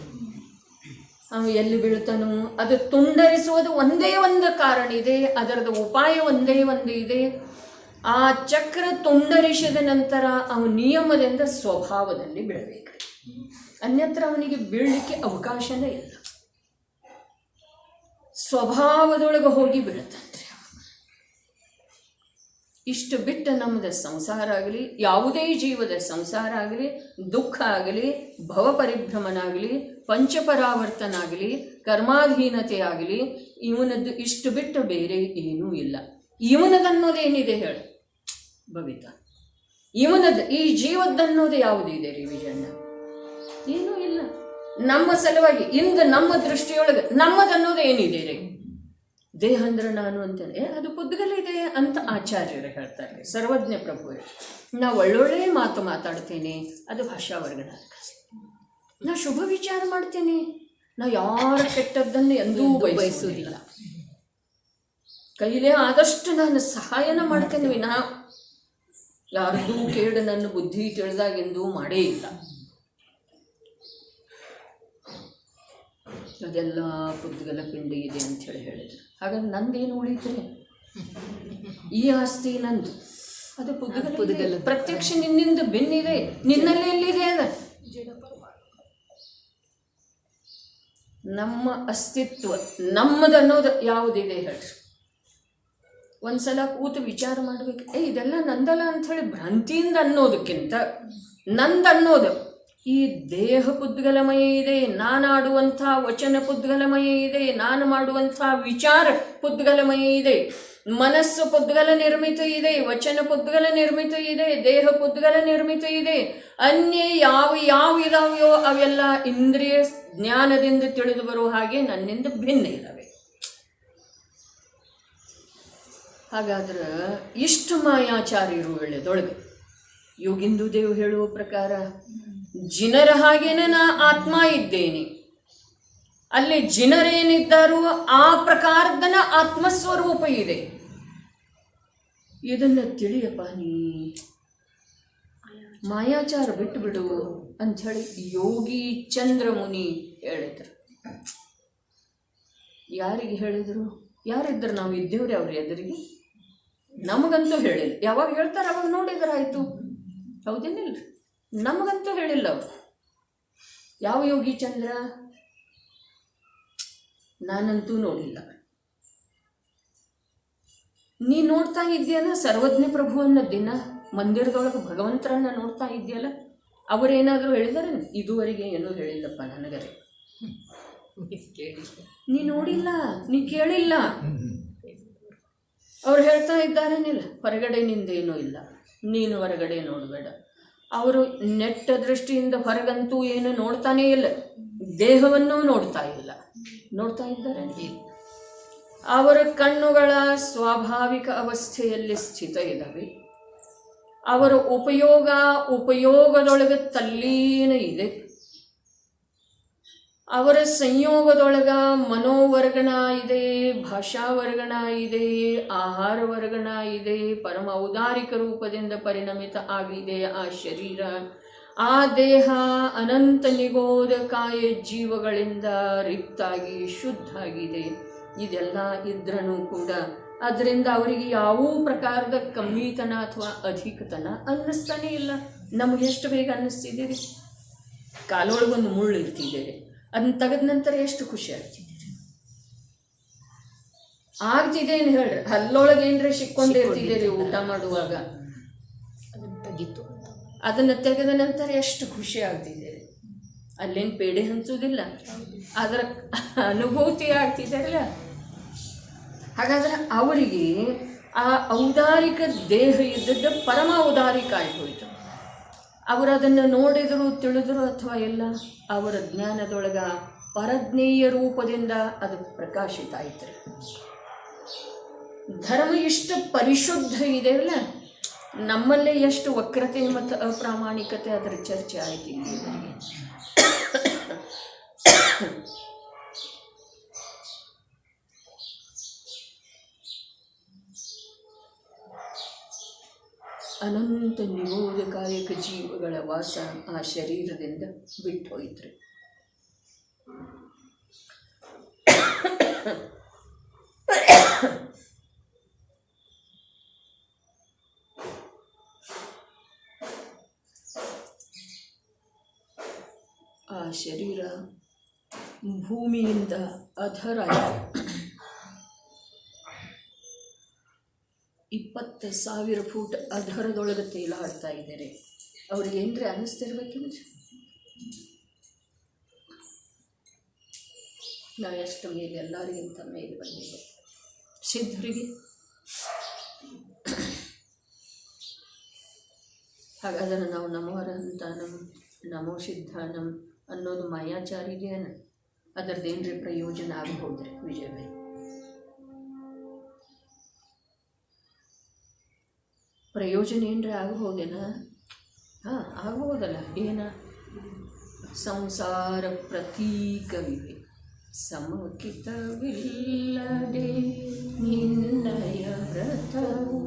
ಎಲ್ಲಿ ಬೀಳ್ತಾನೋ ಅದು ತುಂಡರಿಸುವುದು ಒಂದೇ ಒಂದು ಕಾರಣ ಇದೆ, ಅದರದ ಉಪಾಯ ಒಂದೇ ಒಂದು ಇದೆ. ಆ ಚಕ್ರ ತುಂಡರಿಸಿದ ನಂತರ ಅವನ ನಿಯಮದಿಂದ ಸ್ವಭಾವದಲ್ಲಿ ಬೀಳಬೇಕು, ಅನ್ಯತ್ರ ಅವನಿಗೆ ಬೀಳಲಿಕ್ಕೆ ಅವಕಾಶನೇ ಇಲ್ಲ. ಸ್ವಭಾವದೊಳಗೆ ಹೋಗಿ ಬೀಳ್ತಾನ್ರಿ. ಇಷ್ಟು ಬಿಟ್ಟು ನಮ್ಮದು ಸಂಸಾರ ಆಗಲಿ, ಯಾವುದೇ ಜೀವದ ಸಂಸಾರ ಆಗಲಿ, ದುಃಖ ಆಗಲಿ, ಭವಪರಿಭ್ರಮನಾಗಲಿ, ಪಂಚಪರಾವರ್ತನ ಆಗಲಿ, ಕರ್ಮಾಧೀನತೆ ಆಗಲಿ, ಇವನದ್ದು ಇಷ್ಟು ಬಿಟ್ಟು ಬೇರೆ ಏನೂ ಇಲ್ಲ. ಇವನದನ್ನೋದೇನಿದೆ ಹೇಳಿ ಬಬಿತ, ಇವನದ್ದು ಈ ಜೀವದ್ದನ್ನೋದು ಯಾವುದಿದೆ ರೀ ವಿಜಯಣ್ಣ? ಏನೂ ಇಲ್ಲ. ನಮ್ಮ ಸಲುವಾಗಿ ಇಂದು ನಮ್ಮ ದೃಷ್ಟಿಯೊಳಗೆ ನಮ್ಮದನ್ನೋದು ಏನಿದೆ ರೀ? ದೇಹ ಅಂದ್ರೆ ನಾನು ಅಂತೇನೆ ಅದು ಪುದ್ಗಲಿದೆ ಅಂತ ಆಚಾರ್ಯರು ಹೇಳ್ತಾರೆ, ಸರ್ವಜ್ಞ ಪ್ರಭುವರು. ನಾ ಒಳ್ಳೊಳ್ಳೆ ಮಾತು ಮಾತಾಡ್ತೇನೆ, ಅದು ಭಾಷಾವರ್ಗಣ. ನಾ ಶುಭ ವಿಚಾರ ಮಾಡ್ತೇನೆ, ನಾ ಯಾರ ಕೆಟ್ಟದ್ದನ್ನು ಎಂದೂ ಬಯಸುವುದಿಲ್ಲ. ಕೈಲೇ ಆದಷ್ಟು ನಾನು ಸಹಾಯನ ಮಾಡ್ತೇನೆ ವಿನಃ ಯಾರ್ದೂ ಕೇಡು ನನ್ನ ಬುದ್ಧಿ ತಿಳಿದಾಗೆಂದೂ ಮಾಡೇ ಇಲ್ಲ. ಅದೆಲ್ಲ ಪುದ್ಗಲ ಪಿಂಡಿ ಇದೆ ಅಂಥೇಳಿ ಹೇಳಿದ್ರು. ಹಾಗಾದ್ರೆ ನಂದೇನು ಉಳಿತದೆ? ಈ ಆಸ್ತಿ ನಂದು, ಅದು ಪುದ್ಗಲ ಪ್ರತ್ಯಕ್ಷ ನಿನ್ನಿಂದ ಬೆನ್ನಿದೆ, ನಿನ್ನಲ್ಲಿ ಎಲ್ಲಿದೆ? ಅದ ನಮ್ಮ ಅಸ್ತಿತ್ವ ನಮ್ಮದನ್ನೋದು ಯಾವುದಿದೆ ಹೇಳ್ರಿ? ಒಂದ್ಸಲ ಕೂತು ವಿಚಾರ ಮಾಡ್ಬೇಕು. ಇದೆಲ್ಲ ನಂದಲ್ಲ ಅಂಥೇಳಿ ಭ್ರಾಂತಿಯಿಂದ ಅನ್ನೋದಕ್ಕಿಂತ ನಂದನ್ನೋದು. ಈ ದೇಹ ಪುದ್ಗಲಮಯ ಇದೆ, ನಾನಾಡುವಂಥ ವಚನ ಪುದ್ಗಲಮಯ ಇದೆ, ನಾನು ಮಾಡುವಂಥ ವಿಚಾರ ಪುದ್ಗಲಮಯ ಇದೆ, ಮನಸ್ಸು ಪುದ್ಗಲ ನಿರ್ಮಿತ ಇದೆ, ವಚನ ಪುದ್ಗಲ ನಿರ್ಮಿತ ಇದೆ, ದೇಹ ಪುದ್ಗಲ ನಿರ್ಮಿತ ಇದೆ. ಅನ್ಯ ಯಾವ ಇದಾವೆಯೋ ಅವೆಲ್ಲ ಇಂದ್ರಿಯ ಜ್ಞಾನದಿಂದ ತಿಳಿದು ಬರುವ ಹಾಗೆ ನನ್ನಿಂದ ಭಿನ್ನ ಇದ್ದಾವೆ. ಹಾಗಾದ್ರೆ ಇಷ್ಟು ಮಾಯಾಚಾರ್ಯರು ವೇಳೆದೊಳಗೆ ಯೋಗಿಂದು ದೇವ್ ಹೇಳುವ ಪ್ರಕಾರ ಜಿನರ ಹಾಗೇನೆ ನಾ ಆತ್ಮ ಇದ್ದೇನೆ, ಅಲ್ಲಿ ಜಿನರೇನಿದ್ದಾರೋ ಆ ಪ್ರಕಾರದನ ಆತ್ಮಸ್ವರೂಪ ಇದೆ. ಇದನ್ನು ತಿಳಿಯಪ್ಪ ನೀ, ಮಾಯಾಚಾರ ಬಿಟ್ಟು ಬಿಡು ಅಂಥೇಳಿ ಯೋಗಿ ಚಂದ್ರಮುನಿ ಹೇಳಿದರು. ಯಾರಿಗೆ ಹೇಳಿದರು? ಯಾರಿದ್ರು? ನಾವು ಇದ್ದೇವ್ರಿ ಅವ್ರ ಎದುರಿಗೆ? ನಮಗಂತೂ ಹೇಳಿಲ್ಲ. ಯಾವಾಗ ಹೇಳ್ತಾರೆ ಅವಾಗ ನೋಡಿದ್ರಾಯ್ತು, ಹೌದೇನಿಲ್ಲ? ನಮಗಂತೂ ಹೇಳಿಲ್ಲ ಅವರು. ಯಾವ ಯೋಗಿ ಚಂದ್ರ? ನಾನಂತೂ ನೋಡಿಲ್ಲ. ನೀ ನೋಡ್ತಾ ಇದೆಯಲ್ಲ ಸರ್ವಜ್ಞ ಪ್ರಭುವನ್ನ, ದಿನ ಮಂದಿರದೊಳಗೆ ಭಗವಂತರನ್ನ ನೋಡ್ತಾ ಇದೆಯಲ್ಲ, ಅವರೇನಾದರೂ ಹೇಳಿದಾರೆ? ಇದುವರೆಗೆ ಏನೂ ಹೇಳಿಲ್ಲಪ್ಪ ನನಗರೆ. ನೀ ನೋಡಿಲ್ಲ, ನೀ ಕೇಳಿಲ್ಲ. ಅವ್ರು ಹೇಳ್ತಾ ಇದ್ದಾರೇನಿಲ್ಲ, ಹೊರಗಡೆ ನಿಂದೇನೂ ಇಲ್ಲ, ನೀನು ಹೊರಗಡೆ ನೋಡಬೇಡ. ಅವರು ನೆಟ್ಟ ದೃಷ್ಟಿಯಿಂದ ಹೊರಗಂತೂ ಏನು ನೋಡ್ತಾನೇ ಇಲ್ಲ, ದೇಹವನ್ನೂ ನೋಡ್ತಾ ಇಲ್ಲ. ನೋಡ್ತಾ ಇದ್ದಾರೆ? ಅವರ ಕಣ್ಣುಗಳ ಸ್ವಾಭಾವಿಕ ಅವಸ್ಥೆಯಲ್ಲಿ ಸ್ಥಿತ ಇದ್ದಾವೆ. ಅವರ ಉಪಯೋಗದೊಳಗೆ ತಲ್ಲೀನ ಇದೆ. ಅವರ ಸಂಯೋಗದೊಳಗ ಮನೋವರ್ಗಣ ಇದೆ, ಭಾಷಾವರ್ಗಣ ಇದೆ, ಆಹಾರ ವರ್ಗಣ ಇದೆ, ಪರಮ ಔದಾರಿಕ ರೂಪದಿಂದ ಪರಿಣಮಿತ ಆಗಿದೆ ಆ ಶರೀರ. ಆ ದೇಹ ಅನಂತ ನಿಗೋದ ಕಾಯ ಜೀವಗಳಿಂದ ರಿಕ್ತಾಗಿ ಶುದ್ಧ ಆಗಿದೆ. ಇದೆಲ್ಲ ಇದ್ರೂ ಕೂಡ ಅದರಿಂದ ಅವರಿಗೆ ಯಾವ ಪ್ರಕಾರದ ಕಮ್ಮಿತನ ಅಥವಾ ಅಧಿಕತನ ಅನ್ನಿಸ್ತಾನೆ ಇಲ್ಲ. ನಮಗೆ ಎಷ್ಟು ಬೇಗ ಅನ್ನಿಸ್ತಿದ್ದೀರಿ? ಕಾಲೊಳಗೊಂದು ಮುಳ್ಳು ಇರ್ತಿದ್ದೀರಿ, ಅದನ್ನ ತೆಗೆದ ನಂತರ ಎಷ್ಟು ಖುಷಿ ಆಗ್ತಿದ್ದೀರಿ? ಆಗ್ತಿದೇನು ಹೇಳ್ರಿ? ಹಲ್ಲೊಳಗೆ ಏನ್ರಿ ಸಿಕ್ಕೊಂಡಿರ್ತಿದ್ದೀರಿ ಊಟ ಮಾಡುವಾಗ, ಅದನ್ನು ತೆಗೆದ ನಂತರ ಎಷ್ಟು ಖುಷಿ ಆಗ್ತಿದ್ದೀರಿ? ಅಲ್ಲೇನು ಪೇಡೆ ಹಂಚೋದಿಲ್ಲ, ಅದರ ಅನುಭೂತಿ ಆಗ್ತಿದ್ದಾರಲ್ಲ. ಹಾಗಾದ್ರೆ ಅವರಿಗೆ ಆ ಔದಾರಿಕ ದೇಹ ಇದ್ದದ್ದು ಪರಮ ಔದಾರಿಕ ಆಗೋಯ್ತು. ಅವರು ಅದನ್ನು ನೋಡಿದರು, ತಿಳಿದರು ಅಥವಾ ಎಲ್ಲ, ಅವರ ಜ್ಞಾನದೊಳಗ ಪರಜ್ಞೇಯ ರೂಪದಿಂದ ಅದು ಪ್ರಕಾಶಿತ ಆಯ್ತು. ಧರ್ಮ ಇಷ್ಟು ಪರಿಶುದ್ಧ ಇದೆ ಅಲ್ಲ, ನಮ್ಮಲ್ಲೇ ಎಷ್ಟು ವಕ್ರತೆ ಮತ್ತು ಅಪ್ರಾಮಾಣಿಕತೆ ಅದರ ಚರ್ಚೆ ಆಯ್ತು ಇಲ್ಲಿವರೆಗೆ. ಅನಂತ ನಿರೋಧಕಾಯಕ ಜೀವಗಳ ವಾಸ ಆ ಶರೀರದಿಂದ ಬಿಟ್ಟು ಹೋಯಿತ್ರಿ. ಆ ಶರೀರ ಭೂಮಿಯಿಂದ ಅಧರ 20,000 ಫೂಟ್ ಅಧರದೊಳಗೆ ತೇಲಾಡ್ತಾ ಇದ್ದಾರೆ. ಅವ್ರಿಗೆ ಏನ್ರಿ ಅನ್ನಿಸ್ತಿರ್ಬೇಕಿಲ್ಲ? ನಾವು ಎಷ್ಟು ಮೇಲೆ, ಎಲ್ಲರಿಗಿಂತ ಮೇಲೆ ಬಂದಿದೆ ಸಿದ್ಧರಿಗೆ. ಹಾಗಾದರೆ ನಾವು ನಮೋಹರಂತಾನಂ ನಮೋ ಸಿದ್ಧಾನಂ ಅನ್ನೋದು ಮಾಯಾಚಾರಿಗೇನ? ಅದರದ್ದೇನ್ರಿ ಪ್ರಯೋಜನ ಆಗಬಹುದ್ರಿ ವಿಜಯಭಾಯಿ? ಪ್ರಯೋಜನ ಏನರ ಆಗಬಹುದೇನ? ಹಾಂ, ಆಗಬಹುದಲ್ಲ. ಏನ? ಸಂಸಾರ ಪ್ರತೀಕವಿವೆ, ಸಮಕಿತವಿಲ್ಲದೆ ನಿನ್ನಯ ವ್ರತವು,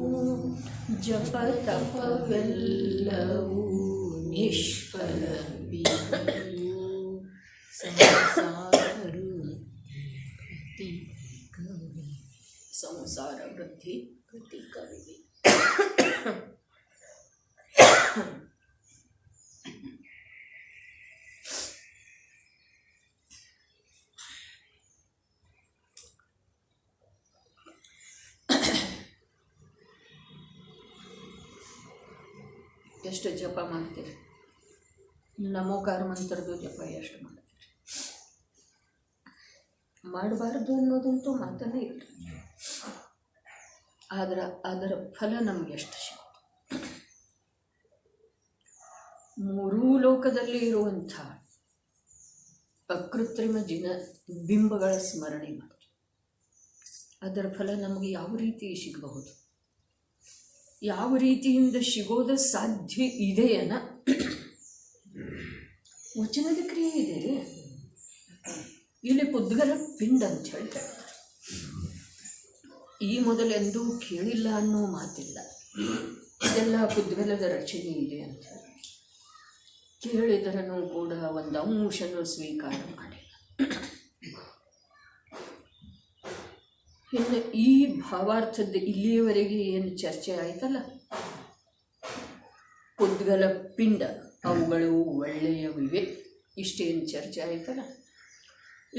ಜಪ ತಪವೆಲ್ಲವೂ ನಿಷ್ಫಲವಿವು. ಸಂಸಾರ ವೃದ್ಧಿ ಪ್ರತೀಕವಿವೆ. ಎಷ್ಟು ಜಪ ಮಾಡ್ತೀರಿ? ನಮೋಕಾರ ಮಂತ್ರದ ಜಪ ಎಷ್ಟು ಮಾಡ್ತೀರಿ? ಮಾಡಬಾರ್ದು ಅನ್ನೋದಂತೂ ಮಾತನ್ನೇ ಇಲ್ಲ. ಆದ್ರೆ ಅದರ ಫಲ ನಮ್ಗೆ ಎಷ್ಟು ಸಿಗುತ್ತೆ? ಮೂರೂ ಲೋಕದಲ್ಲಿ ಇರುವಂಥ ಅಕೃತ್ರಿಮ ಬಿಂಬಗಳ ಸ್ಮರಣೆ ಮಾಡಿ ಅದರ ಫಲ ನಮಗೆ ಯಾವ ರೀತಿ ಸಿಗಬಹುದು? ಯಾವ ರೀತಿಯಿಂದ ಸಿಗೋದು ಸಾಧ್ಯ ಇದೆಯನ? ವಚನದ ಕ್ರಿಯೆ ಇದೆ. ಇಲ್ಲಿ ಪುದ್ಗಲ ಪಿಂಡ ಅಂತ ಹೇಳ್ತಾರೆ. ಈ ಮೊದಲೆಂದೂ ಕೇಳಿಲ್ಲ ಅನ್ನೋ ಮಾತಿಲ್ಲ. ಇದೆಲ್ಲ ಪುದ್ಗಲದ ರಚನೆ ಇದೆ ಅಂತ ಹೇಳಿ ಕೇಳಿದರನೂ ಕೂಡ ಒಂದು ಅಂಶನೂ ಸ್ವೀಕಾರ ಮಾಡಿಲ್ಲ. ಇನ್ನು ಈ ಭಾವಾರ್ಥದ ಇಲ್ಲಿಯವರೆಗೆ ಏನು ಚರ್ಚೆ ಆಯ್ತಲ್ಲ, ಪುದ್ಗಲ ಪಿಂಡ ಅವುಗಳು ಒಳ್ಳೆಯವಿವೆ, ಇಷ್ಟೇನು ಚರ್ಚೆ ಆಯ್ತಲ್ಲ,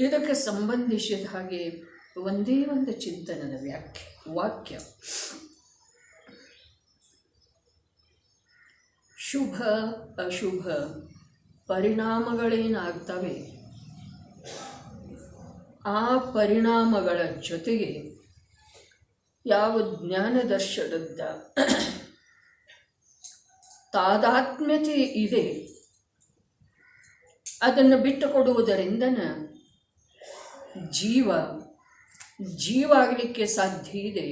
ಇದಕ್ಕೆ ಸಂಬಂಧಿಸಿದ ಹಾಗೆ ಒಂದೇ ಒಂದು ಚಿಂತನದ ವಾಕ್ಯ ಶುಭ ಅಶುಭ ಪರಿಣಾಮಗಳೇನಾಗ್ತವೆ, ಆ ಪರಿಣಾಮಗಳ ಜೊತೆಗೆ ಯಾವ ಜ್ಞಾನದರ್ಶನದ ತಾದಾತ್ಮ್ಯತೆ ಇದೆ ಅದನ್ನು ಬಿಟ್ಟುಕೊಡುವುದರಿಂದನ ಜೀವ ಆಗಲಿಕ್ಕೆ ಸಾಧ್ಯ ಇದೆ.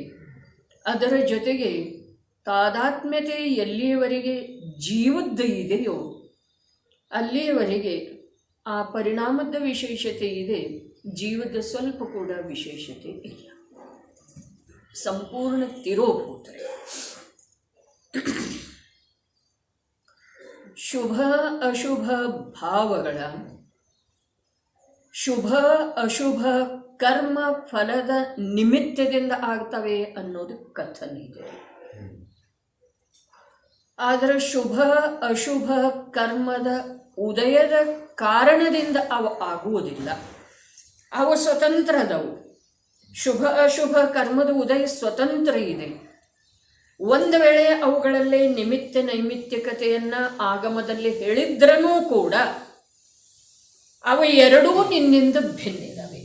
ಅದರ ಜೊತೆಗೆ ತಾದಾತ್ಮ್ಯತೆ ಎಲ್ಲಿಯವರೆಗೆ ಜೀವದ್ದು ಇದೆಯೋ ಅಲ್ಲಿಯವರೆಗೆ ಆ ಪರಿಣಾಮದ ವಿಶೇಷತೆ ಇದೆ, ಜೀವದ ಸ್ವಲ್ಪ ಕೂಡ ವಿಶೇಷತೆ ಇಲ್ಲ. ಸಂಪೂರ್ಣ ತಿರೋಭೂತ. ಶುಭ ಅಶುಭ ಭಾವಗಳ ಶುಭ ಅಶುಭ ಕರ್ಮ ಫಲದ ನಿಮಿತ್ತದಿಂದ ಆಗ್ತವೆ ಅನ್ನೋದು ಕಥನ ಇದೆ. ಆದರೆ ಶುಭ ಅಶುಭ ಕರ್ಮದ ಉದಯದ ಕಾರಣದಿಂದ ಅವು ಆಗುವುದಿಲ್ಲ, ಅವು ಸ್ವತಂತ್ರದವು. ಶುಭ ಅಶುಭ ಕರ್ಮದ ಉದಯ ಸ್ವತಂತ್ರ ಇದೆ. ಒಂದು ವೇಳೆ ಅವುಗಳಲ್ಲೇ ನಿಮಿತ್ತ ನೈಮಿತ್ತಿಕತೆಯನ್ನು ಆಗಮದಲ್ಲಿ ಹೇಳಿದ್ರೂ ಕೂಡ ಅವು ಎರಡೂ ನಿನ್ನಿಂದ ಭಿನ್ನಿದವೆ.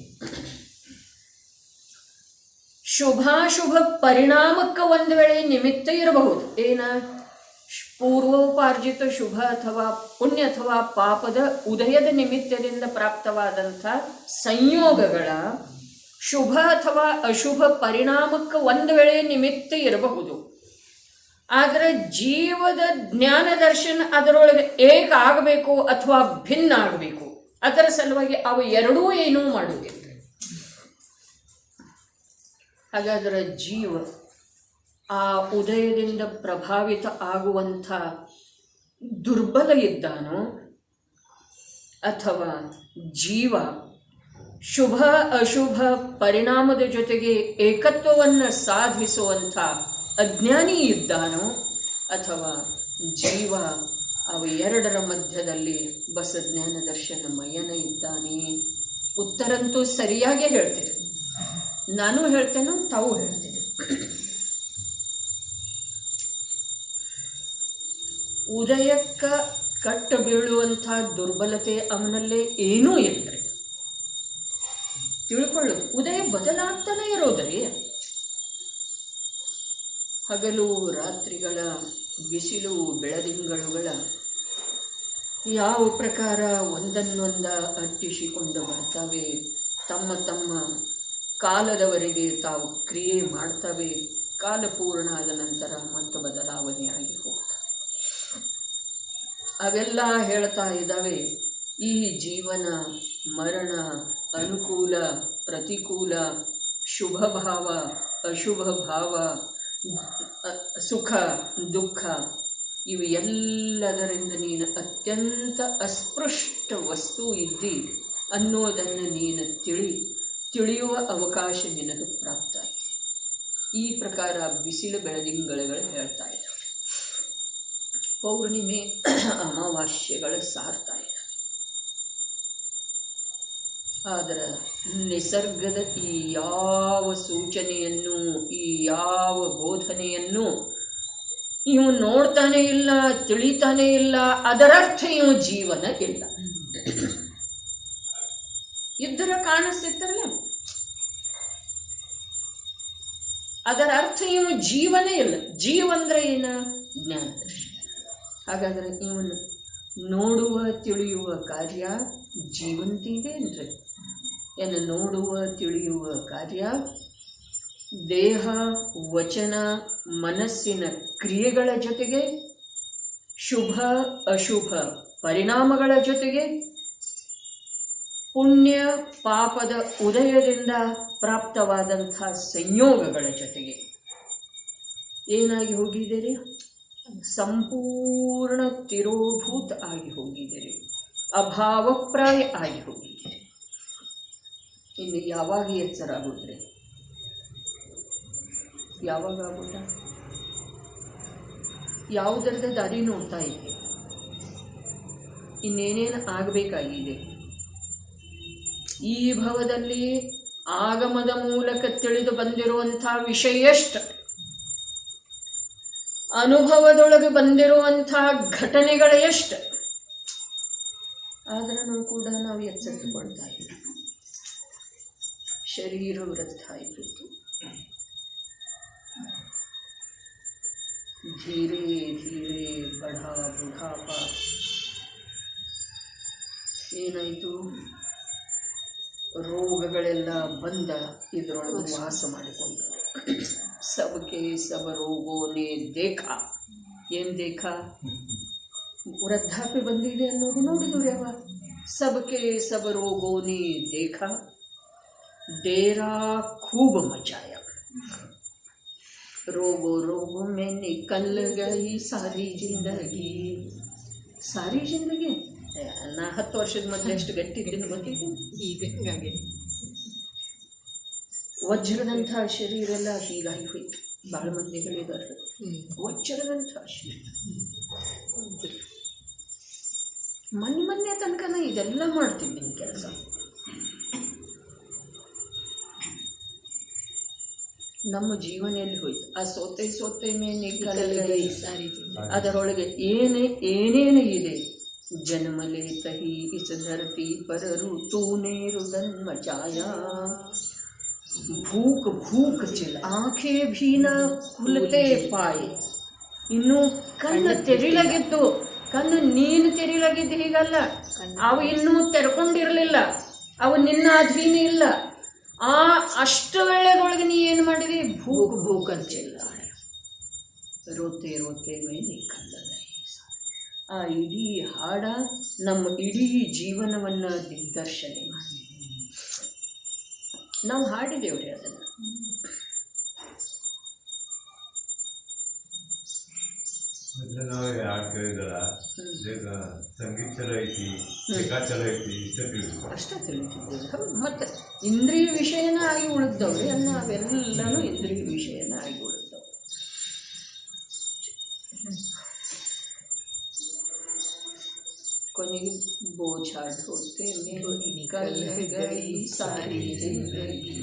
ಶುಭಾಶುಭ ಪರಿಣಾಮಕ್ಕೆ ಒಂದು ವೇಳೆ ನಿಮಿತ್ತ ಇರಬಹುದು. ಏನ ಪೂರ್ವೋಪಾರ್ಜಿತ ಶುಭ ಅಥವಾ ಪುಣ್ಯ ಅಥವಾ ಪಾಪದ ಉದಯದ ನಿಮಿತ್ತದಿಂದ ಪ್ರಾಪ್ತವಾದಂಥ ಸಂಯೋಗಗಳ ಶುಭ ಅಥವಾ ಅಶುಭ ಪರಿಣಾಮಕ್ಕೆ ಒಂದು ವೇಳೆ ನಿಮಿತ್ತ ಇರಬಹುದು. ಆದರೆ ಜೀವದ ಜ್ಞಾನ ದರ್ಶನ ಅದರೊಳಗೆ ಏಕ ಆಗಬೇಕು ಅಥವಾ ಭಿನ್ನ ಆಗಬೇಕು. ಅದರ ಸಲುವಾಗಿ ಅವು ಎರಡೂ ಏನೂ ಮಾಡುವುದಿಲ್ಲ. ಹಾಗಾದರೆ ಜೀವ ಆ ಉದಯದಿಂದ ಪ್ರಭಾವಿತ ಆಗುವಂಥ ದುರ್ಬಲ ಇದ್ದಾನೋ ಅಥವಾ ಜೀವ ಶುಭ ಅಶುಭ ಪರಿಣಾಮದ ಜೊತೆಗೆ ಏಕತ್ವವನ್ನು ಸಾಧಿಸುವಂಥ ಅಜ್ಞಾನಿ ಇದ್ದಾನೋ ಅಥವಾ ಜೀವ ಅವು ಎರಡರ ಮಧ್ಯದಲ್ಲಿ ಬಸ ಜ್ಞಾನ ದರ್ಶನ ಮಯನ ಇದ್ದಾನೆ? ಉತ್ತರಂತೂ ಸರಿಯಾಗಿ ಹೇಳ್ತೀರಿ, ನಾನು ಹೇಳ್ತೇನೆ, ತಾವು ಹೇಳ್ತೀರಿ. ಉದಯಕ್ಕೆ ಕಟ್ಟ ಬೀಳುವಂಥ ದುರ್ಬಲತೆ ಅವನಲ್ಲೇ ಏನೂ ಇಲ್ಲರಿ. ತಿಳ್ಕೊಳ್ಳು, ಉದಯ ಬದಲಾಗ್ತಾನೆ ಇರೋದ್ರಿ. ಹಗಲು ರಾತ್ರಿಗಳ ಬಿಸಿಲು ಬೆಳದಿಂಗಳುಗಳ ಯಾವ ಪ್ರಕಾರ ಒಂದನ್ನೊಂದ ಅಟ್ಟಿಸಿಕೊಂಡು ಬರ್ತವೆ, ತಮ್ಮ ತಮ್ಮ ಕಾಲದವರೆಗೆ ತಾವು ಕ್ರಿಯೆ ಮಾಡ್ತವೆ. ಕಾಲ ಪೂರ್ಣ ಆದ ನಂತರ ಮತ್ತು ಬದಲಾವಣೆಯಾಗಿ ಹೋಗ್ತವೆ. ಅವೆಲ್ಲ ಹೇಳ್ತಾ ಇದ್ದಾವೆ ಈ ಜೀವನ ಮರಣ, ಅನುಕೂಲ ಪ್ರತಿಕೂಲ, ಶುಭ ಭಾವ ಅಶುಭ ಭಾವ, ಸುಖ ದುಃಖ, ಇವು ಎಲ್ಲದರಿಂದ ನೀನು ಅತ್ಯಂತ ಅಸ್ಪೃಷ್ಟ ವಸ್ತು ಇದ್ದಿ ಅನ್ನೋದನ್ನು ನೀನು ತಿಳಿಯುವ ಅವಕಾಶ ನಿನಗೆ ಪ್ರಾಪ್ತ ಆಗಿದೆ. ಈ ಪ್ರಕಾರ ಬಿಸಿಲು ಬೆಳದಿಂಗಳುಗಳು ಹೇಳ್ತಾ ಇದ್ದಾವೆ. ಪೌರ್ಣಿಮೆ ಅಮಾವಾಸ್ಯೆಗಳು ಸಾರ್ತಾ ಇದ್ದಾವೆ. ಆದರೆ ನಿಸರ್ಗದ ಈ ಯಾವ ಸೂಚನೆಯನ್ನು, ಈ ಯಾವ ಬೋಧನೆಯನ್ನು ಇವು ನೋಡ್ತಾನೆ ಇಲ್ಲ, ತಿಳಿತಾನೆ ಇಲ್ಲ, ಅದರರ್ಥ ಇವು ಜೀವನ ಇಲ್ಲ. ಇದ್ದರ ಕಾಣಿಸ್ತಿತ್ತಲ್ಲ, ಅದರ ಅರ್ಥ ಇವು ಜೀವನ ಇಲ್ಲ. ಜೀವ ಅಂದ್ರೆ ಏನ? ಜ್ಞಾನ ದರ್ಶನ. ಹಾಗಾದ್ರೆ ಇವನು ನೋಡುವ ತಿಳಿಯುವ ಕಾರ್ಯ ಜೀವಂತಿದೆ ಅಂದ್ರೆ ಏನು? ನೋಡುವ ತಿಳಿಯುವ ಕಾರ್ಯ ದೇಹ ವಚನ ಮನಸ್ಸಿನ ಕ್ರಿಯೆಗಳ ಜೊತೆಗೆ ಶುಭ ಅಶುಭ ಪರಿಣಾಮಗಳ ಜೊತೆಗೆ ಪುಣ್ಯ ಪಾಪದ ಉದಯದಿಂದ ಪ್ರಾಪ್ತವಾದಂಥ ಸಂಯೋಗಗಳ ಜೊತೆಗೆ ಏನಾಗಿ ಹೋಗಿದ್ದೀರಿ? ಸಂಪೂರ್ಣ ತಿರೋಭೂತ ಆಗಿ ಹೋಗಿದ್ದೀರಿ, ಅಭಾವಪ್ರಾಯ ಆಗಿ ಹೋಗಿದ್ದೀರಿ. ಇನ್ನು ಯಾವಾಗ ಎಚ್ಚರ ಆಗುದ್ರಿ? ಯಾವಾಗ ಆಗುತ್ತ? ಯಾವುದರದ ದಾರಿ ನೋಡ್ತಾ ಇದ್ದೆ? ಇನ್ನೇನೇನು ಆಗಬೇಕಾಗಿದೆ? ಈ ಭವದಲ್ಲಿ ಆಗಮದ ಮೂಲಕ ತಿಳಿದು ಬಂದಿರುವಂಥ ವಿಷಯ ಎಷ್ಟು, ಅನುಭವದೊಳಗೆ ಬಂದಿರುವಂಥ ಘಟನೆಗಳ ಎಷ್ಟು, ಆದ್ರೂ ಕೂಡ ನಾವು ಎಚ್ಚರಿಸಿಕೊಳ್ತಾ ಇಲ್ಲ. ಶರೀರ ವೃದ್ಧ ಆಯಿತು, ಧೀರೆ ಧೀರೆ ಬಢಾ ಬುಢಾಪ. ಏನಾಯಿತು? ರೋಗಗಳೆಲ್ಲ ಬಂದ ಇದರೊಳಗೆ ವಾಸ ಮಾಡಿಕೊಂಡ. ಸಬಕೆ ಸಬ ರೋಗೋನೇ ದೇಖ. ಏನು ದೇಖ? ವೃದ್ಧಾಪ್ಯ ಬಂದಿದೆ ಅನ್ನೋದು ನೋಡಿದ್ರು ಯಾವ? ಸಬಕೆ ಸಬ ರೋಗೋನೇ ದೇಖ, ಡೇರಾ खूब मचाया, रोगो रोगो में निकल गई सारी जिंदगी. सारी जिंदगी ನಾ 10 ವರ್ಷದ ಮೊದಲು ಎಷ್ಟು ಗಟ್ಟಿದ್ದೀನಿ ಗೊತ್ತಿದೆ? ಈಗ ಹಿಂಗಾಗಿ ವಜ್ರದಂಥ ಶರೀರ ಎಲ್ಲ ಹೀಗಾಗಿ ಹೋಯ್ತು. ಭಾಳ ಮಂದಿ ಹೇಳಿದ್ದಾರೆ ವಜ್ರದಂಥ ಶರೀರ. ಮೊನ್ನೆ ತನಕ ನಾ ಇದೆಲ್ಲ ಮಾಡ್ತಿದ್ದೀನಿ ಕೆಲಸ. ನಮ್ಮ ಜೀವನ ಎಲ್ಲಿ ಹೋಯ್ತು? ಆ ಸೋತೆ ಮೇಲೆ ಸಾರಿ ಅದರೊಳಗೆ ಏನೇನು ಇದೆ? जन्म लेते ही इस धरती पर ऋतुने रुदन मचाया, भूख भूख चिल आंखें भी न खुलते पाए. ಇನ್ನು ಕಣ್ಣು ತೆರಿಲಾಗಿತ್ತು, ಕಣ್ಣು ನೀನು ತೆರಿಲಾಗಿದ್ದು ಹೀಗಲ್ಲ, ಅವು ಇನ್ನೂ ತೆರ್ಕೊಂಡಿರಲಿಲ್ಲ, ಅವು ನಿನ್ನ ಅಧೀನ ಇಲ್ಲ. ಆ ಅಷ್ಟು ವೇಳೆದೊಳಗೆ ನೀ ಏನು ಮಾಡಿದಿ? ಭೂಕ್ ಭೂಕ್ ಅಂಚಿಲ್ಲ, ರೋತೆ ರೋತೆ ಮೇಲೆ ಕಲ್ಲದ. ಆ ಇಡೀ ಹಾಡ ನಮ್ಮ ಇಡೀ ಜೀವನವನ್ನು ದಿಗ್ದರ್ಶನೆ ಮಾಡಿದೆ. ನಾವು ಹಾಡಿದೇವ್ರಿ ಅದನ್ನು. ನಾವು ಹಾಡು ಕೇಳಿದಲ್ಲ, ಸಂಗೀತ ಚಲೋ ಐತಿ, ಚಲೋ ಐತಿ, ಅಷ್ಟೇ ತಿಳಿತಿದ್ದೇವೆ. ಹೌದು, ಮತ್ತೆ ಇಂದ್ರಿಯ ವಿಷಯನ ಆಗಿ ಉಳಿದವ್ರಿ ನಾವೆಲ್ಲನೂ ಇಂದ್ರಿಯ ವಿಷಯನ ಆಗಿ ಉಳಿದವು. ಕೊನೆಗೆ ಬೋझा ढोते में निकल गई सारी जिंदगी.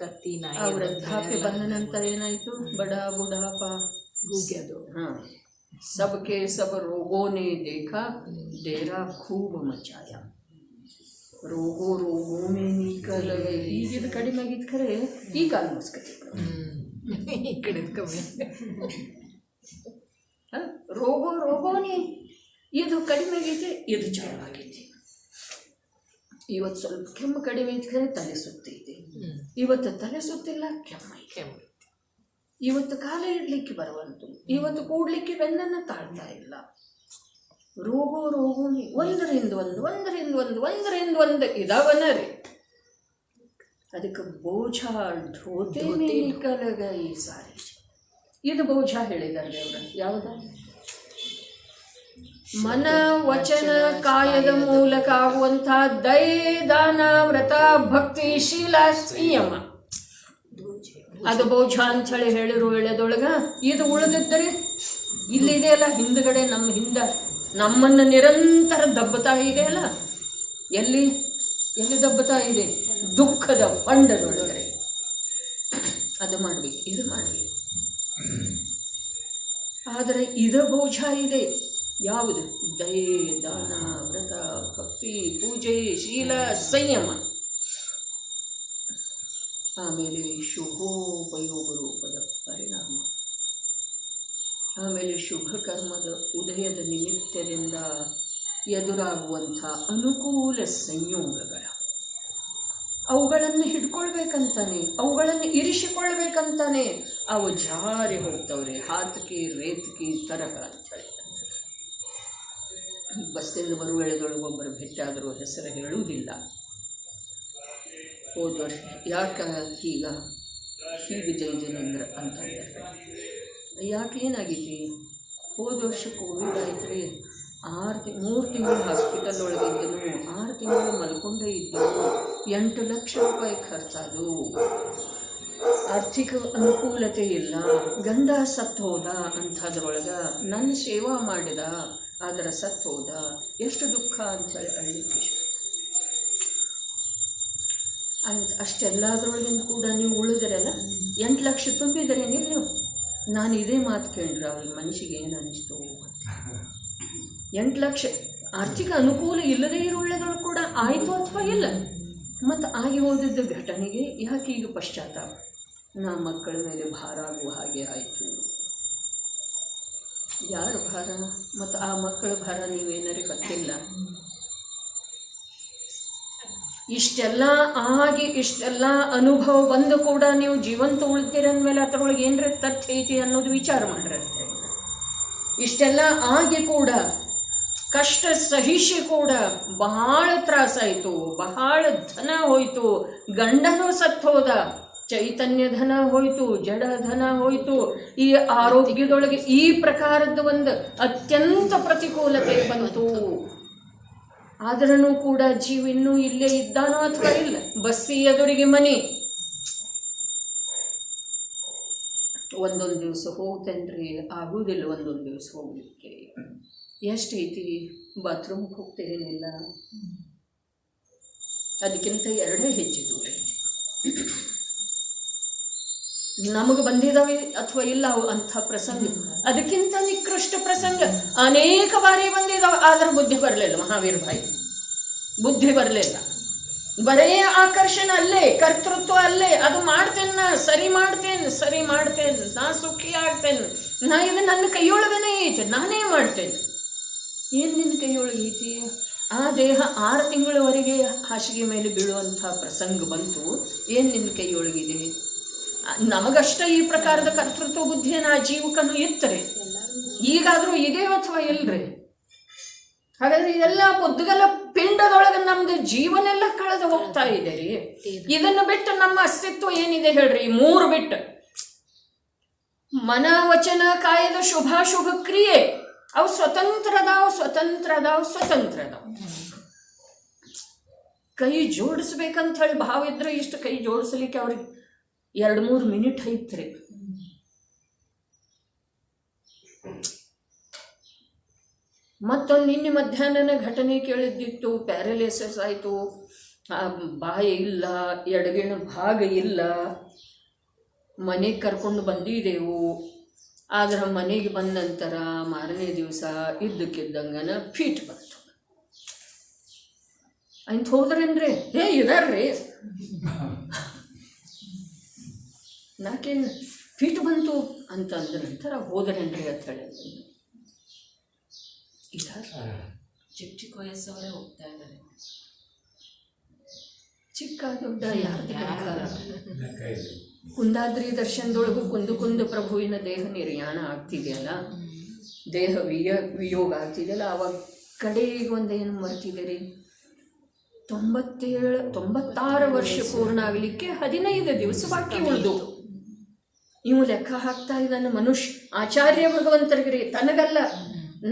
ಕತ್ತಿ ನಾಯಿ ಆ ವೃದ್ಧಾಪ್ಯ ಬಂದ ನಂತರ ಏನಾಯಿತು? ಬಡಾ ಬುಢಾಪ ಗೂಗ್ಯದು. ಹಾಂ, सबके सब रोगों ने देखा, डेरा खूब मचाया. रोगों में निकल गई. ಈಗಿದು ಕಡಿಮೆ ಆಗಿದ್ದು ಖರೆ ಈಗ ಅನ್ಮಸ್ಕತಿ. ಈ ಕಡೆ ಕಮ್ಮಿ. ರೋಗೋನೇ ಇದು ಕಡಿಮೆ ಆಗೈತೆ, ಇದು ಚೆನ್ನಾಗೈತೆ. ಇವತ್ತು ಸ್ವಲ್ಪ ಕೆಮ್ಮು ಕಡಿಮೆ ಐತೆ ಖರೆ ತಲೆ ಸುತ್ತೈತೆ, ಇವತ್ತು ತಲೆ ಸುತ್ತಿಲ್ಲ, ಕೆಮ್ಮೈತೆ. ಇವತ್ತು ಕಾಲ ಇಡ್ಲಿಕ್ಕೆ ಬರುವಂತು, ಇವತ್ತು ಕೂಡ್ಲಿಕ್ಕೆ ಬೆನ್ನನ್ನು ತಾಳ್ತಾ ಇಲ್ಲ. ರೋಗೋನೇ ಒಂದರಿಂದ ಒಂದು ಇದಾವನ ರೀ. ಅದಕ್ಕೆ ಬೋझा ढोते में निकल गई सारी. ಇದು ಬೋझ ಹೇಳಿದ್ದಾರೆ ಅವರು. ಯಾವುದು? ಮನ ವಚನ ಕಾಯದ ಮೂಲಕ ಆಗುವಂಥ ದಯೆ ದಾನ ವ್ರತ ಭಕ್ತಿ ಶೀಲ ಸಂಯಮ, ಅದು ಬೋझ ಅಂಥೇಳಿ ಹೇಳಿರು ವೇಳೆದೊಳಗ. ಇದು ಉಳಿದಿದ್ದರೆ ಇಲ್ಲಿದೆಯಲ್ಲ ಹಿಂದ್ಗಡೆ, ನಮ್ಮನ್ನು ನಿರಂತರ ದಬ್ಬತಾ ಇದೆಯಲ್ಲ. ಎಲ್ಲಿ ದಬ್ಬತಾ ಇದೆ? ದುಃಖದ ಹೊಂಡದೊಳಗಡೆ. ಅದು ಮಾಡಬೇಕು, ಇದು ಮಾಡಬೇಕು. ಆದರೆ ಇದ ಬೋझ ಇದೆ. ಯಾವುದು? ದಯೆ, ದಾನ, ವ್ರತ, ಭಕ್ತಿ, ಪೂಜೆ, ಶೀಲ, ಸಂಯಮ. ಆಮೇಲೆ ಶುಭೋಪಯೋಗ ರೂಪದ ಪರಿಣಾಮ. ಆಮೇಲೆ ಶುಭ ಕರ್ಮದ ಉದಯದ ನಿಮಿತ್ತದಿಂದ ಎದುರಾಗುವಂಥ ಅನುಕೂಲ ಸಂಯೋಗಗಳ, ಅವುಗಳನ್ನು ಹಿಡ್ಕೊಳ್ಬೇಕಂತಾನೆ, ಅವುಗಳನ್ನು ಇರಿಸಿಕೊಳ್ಬೇಕಂತಾನೆ ಅವು ಜಾರಿ ಹೋಗ್ತವ್ರೆ. ಹಾತಕಿ ರೇತಕಿ ತರಹ ಅಂತೇಳಿ. ಬಸ್ಸಿಂದ ಬರುವೇಳೆದೊಳಗೆ ಒಬ್ಬರು ಭೇಟಿಯಾದರೂ ಹೆಸರು ಹೇಳುವುದಿಲ್ಲ. ಹೋದ ವರ್ಷ ಯಾಕೆ ಹೀಗೆ ಜಯಜನೇಂದ್ರ ಅಂತಂದ್ರೆ, ಯಾಕೆ ಏನಾಗೈತಿ? ಹೋದ ವರ್ಷ ಕೋವಿಡ್ ಆಯ್ತು ರೀ, 3 ತಿಂಗಳು ಹಾಸ್ಪಿಟಲ್ ಒಳಗಿದ್ದನು, 6 ತಿಂಗಳು ಮಲ್ಕೊಂಡೇ ಇದ್ದನು, 8 ಲಕ್ಷ ರೂಪಾಯಿ ಖರ್ಚಾದು, ಆರ್ಥಿಕ ಅನುಕೂಲತೆ ಇಲ್ಲ, ಗಂಡ ಸತ್ತು ಹೋದ ಅಂಥದ್ರೊಳಗೆ ನನ್ನ ಸೇವಾ ಮಾಡಿದ, ಆದರೆ ಸತ್ತು ಹೋದ, ಎಷ್ಟು ದುಃಖ ಅಂಥೇಳಿ ಅಳ್ಳಿಕ್ಕೆ ಅಷ್ಟೆಲ್ಲದ್ರೊಳಗಿಂದ ಕೂಡ ನೀವು ಉಳಿದ್ರಲ್ಲ, 8 ಲಕ್ಷ ತುಂಬಿದರೆ ನೀವು. ನಾನು ಇದೇ ಮಾತು ಕೇಳ್ರಿ, ಅವ್ರಿಗೆ ಮನುಷ್ಯಗೆ ಏನು ಅನ್ನಿಸ್ತು? 8 ಲಕ್ಷ ಆರ್ಥಿಕ ಅನುಕೂಲ ಇಲ್ಲದೇ ಇರುವುದರೊಳಗೆ ಕೂಡ ಆಯಿತು ಅಥವಾ ಇಲ್ಲ? ಮತ್ತು ಆಗಿ ಹೋದಿದ್ದ ಘಟನೆಗೆ ಯಾಕೆ ಈಗ ಪಶ್ಚಾತ್ತಾಪ? ನಾ ಮಕ್ಕಳ ಮೇಲೆ ಭಾರ ಆಗುವ ಹಾಗೆ ಆಯಿತು. ಯಾರು ಭಾರ? ಮತ್ತು ಆ ಮಕ್ಕಳ ಭಾರ ನೀವೇನಾರು ಗೊತ್ತಿಲ್ಲ? ಇಷ್ಟೆಲ್ಲ ಆಗಿ ಇಷ್ಟೆಲ್ಲ ಅನುಭವ ಬಂದು ಕೂಡ ನೀವು ಜೀವಂತ ಉಳಿತೀರಂದ್ಮೇಲೆ ಅದರೊಳಗೆ ಏನರ ತಥ್ಯ ಐತಿ ಅನ್ನೋದು ವಿಚಾರ ಮಾಡಿರುತ್ತೆ. ಇಷ್ಟೆಲ್ಲ ಆಗಿ ಕೂಡ ಕಷ್ಟ ಸಹಿಸಿ ಕೂಡ ಬಹಳ ತ್ರಾಸಾಯಿತು, ಬಹಳ ಧನ ಹೋಯಿತು, ಗಂಡನೂ ಸತ್ತು ಹೋದ, ಚೈತನ್ಯ ಧನ ಹೋಯಿತು, ಜಡ ಧನ ಹೋಯಿತು, ಈ ಆರೋಗ್ಯದೊಳಗೆ ಈ ಪ್ರಕಾರದ ಒಂದು ಅತ್ಯಂತ ಪ್ರತಿಕೂಲತೆ ಬಂತು. ಆದ್ರೂ ಕೂಡ ಜೀವ ಇನ್ನೂ ಇಲ್ಲೇ ಇದ್ದಾನೋ ಅಥವಾ ಇಲ್ಲ? ಬಸ್ಸಿ ಎದುರಿಗೆ ಮನೆ, ಒಂದೊಂದು ದಿವಸ ಹೋಗ್ತೇನ್ರಿ, ಆಗುವುದಿಲ್ಲ ಒಂದೊಂದು ದಿವಸ ಹೋಗ್ಲಿಕ್ಕೆ. ಎಷ್ಟೈತಿ? ಬಾತ್ರೂಮ್ಗೆ ಹೋಗ್ತೇನಿಲ್ಲ, ಅದಕ್ಕಿಂತ 2 ಹೆಜ್ಜೆ ದೂರ ಐತಿ. ನಮಗೆ ಬಂದಿದ್ದಾವೆ ಅಥವಾ ಇಲ್ಲ ಅಂಥ ಪ್ರಸಂಗ, ಅದಕ್ಕಿಂತ ನಿಕೃಷ್ಟ ಪ್ರಸಂಗ ಅನೇಕ ಬಾರಿ ಬಂದಿದ್ದಾವೆ. ಆದ್ರೆ ಬುದ್ಧಿ ಬರಲಿಲ್ಲ. ಮಹಾವೀರ ಭಾಯಿ ಬುದ್ಧಿ ಬರಲಿಲ್ಲ. ಬರೇ ಆಕರ್ಷಣೆ ಅಲ್ಲೇ, ಕರ್ತೃತ್ವ ಅಲ್ಲೇ. ಅದು ಮಾಡ್ತೇನೆ, ನಾ ಸರಿ ಮಾಡ್ತೇನೆ, ನಾ ಸುಖಿ ಆಗ್ತೇನೆ, ನಾ ಇದು ನನ್ನ ಕೈಯೊಳಗನೇ ಐತೆ, ನಾನೇ ಮಾಡ್ತೇನೆ. ಏನು ನಿನ್ನ ಕೈಯೊಳಗೆ ಐತಿ? ಆ ದೇಹ 6 ತಿಂಗಳವರೆಗೆ ಹಾಸಿಗೆ ಮೇಲೆ ಬೀಳುವಂಥ ಪ್ರಸಂಗ ಬಂತು. ಏನು ನಿನ್ನ ಕೈಯೊಳಗಿದೆ? ನಮಗಷ್ಟ ಈ ಪ್ರಕಾರದ ಕರ್ತೃತ್ವ ಬುದ್ಧಿಯನ್ನು ಆ ಜೀವಕನು ಇತ್ತರೆ, ಈಗಾದರೂ ಇದೆ ಅಥವಾ ಇಲ್ರಿ? ಹಾಗಾದ್ರೆ ಇದೆಲ್ಲ ಬುದ್ಧಗಲ ಪಿಂಡದೊಳಗೆ ನಮ್ದು ಜೀವನೆಲ್ಲ ಕಳೆದು ಹೋಗ್ತಾ ಇದೆ ರೀ. ಇದನ್ನು ಬಿಟ್ಟು ನಮ್ಮ ಅಸ್ತಿತ್ವ ಏನಿದೆ ಹೇಳ್ರಿ? 3 ಬಿಟ್ಟು ಮನ ವಚನ ಕಾಯದ ಶುಭಾಶುಭ ಕ್ರಿಯೆ ಅವು ಸ್ವತಂತ್ರದಾವ್. ಕೈ ಜೋಡಿಸ್ಬೇಕಂತ ಹೇಳಿ ಭಾವ ಇದ್ರೆ ಇಷ್ಟು ಕೈ ಜೋಡಿಸ್ಲಿಕ್ಕೆ ಅವ್ರಿಗೆ 2-3 ಮಿನಿಟ್ ಐತ್ರಿ. ಮತ್ತೊಂದು ನಿನ್ನೆ ಮಧ್ಯಾಹ್ನನ ಘಟನೆ ಕೇಳಿದ್ದಿತ್ತು. ಪ್ಯಾರಲೈಸಿಸ್ ಆಯಿತು, ಬಾಯಿ ಇಲ್ಲ, ಎಡಗಿನ ಭಾಗ ಇಲ್ಲ. ಮನೆಗೆ ಕರ್ಕೊಂಡು ಬಂದಿದ್ದೆವು. ಆದ್ರೆ ಮನೆಗೆ ಬಂದ ನಂತರ ಮಾರನೇ ದಿವಸ ಇದ್ದಕ್ಕಿದ್ದಂಗನ ಫೀಟ್ ಬಂತು. ಅಂತ ಹೋದ್ರೇನ್ರಿ? ಇದಾರ್ರಿ, ನಾಕೇನು ಫೀಟ್ ಬಂತು ಅಂತ ಅಂದ ನಂತರ ಹೋದ್ರೇನ್ರಿ ಅಂತ ಹೇಳಿ ಚಿಕ್ಕ ವಯಸ್ಸವರೇ ಹೋಗ್ತಾ ಇದ್ದಾರೆ. ಚಿಕ್ಕ ದೊಡ್ಡ ಯಾರ್ದು ಕುಂದಾದ್ರಿ ದರ್ಶನದೊಳಗೂ ಕುಂದು ಪ್ರಭುವಿನ ದೇಹ ನಿರ್ಯಾಣ ಆಗ್ತಿದೆಯಲ್ಲ, ದೇಹ ವಿಯೋಗ ಆಗ್ತಿದೆಯಲ್ಲ, ಅವಾಗ ಕಡೆಗೆ ಒಂದೇನು ಮರ್ತಿದೆ 96 ವರ್ಷ ಪೂರ್ಣ ಆಗಲಿಕ್ಕೆ 15 ದಿವಸ ಬಾಕಿ ಉಳಿದು. ಇವು ಲೆಕ್ಕ ಹಾಕ್ತಾ ಇದ್ದಾನೆ ಮನುಷ್ಯ. ಆಚಾರ್ಯ ಭಗವಂತರಿಗ್ರಿ, ತನಗಲ್ಲ,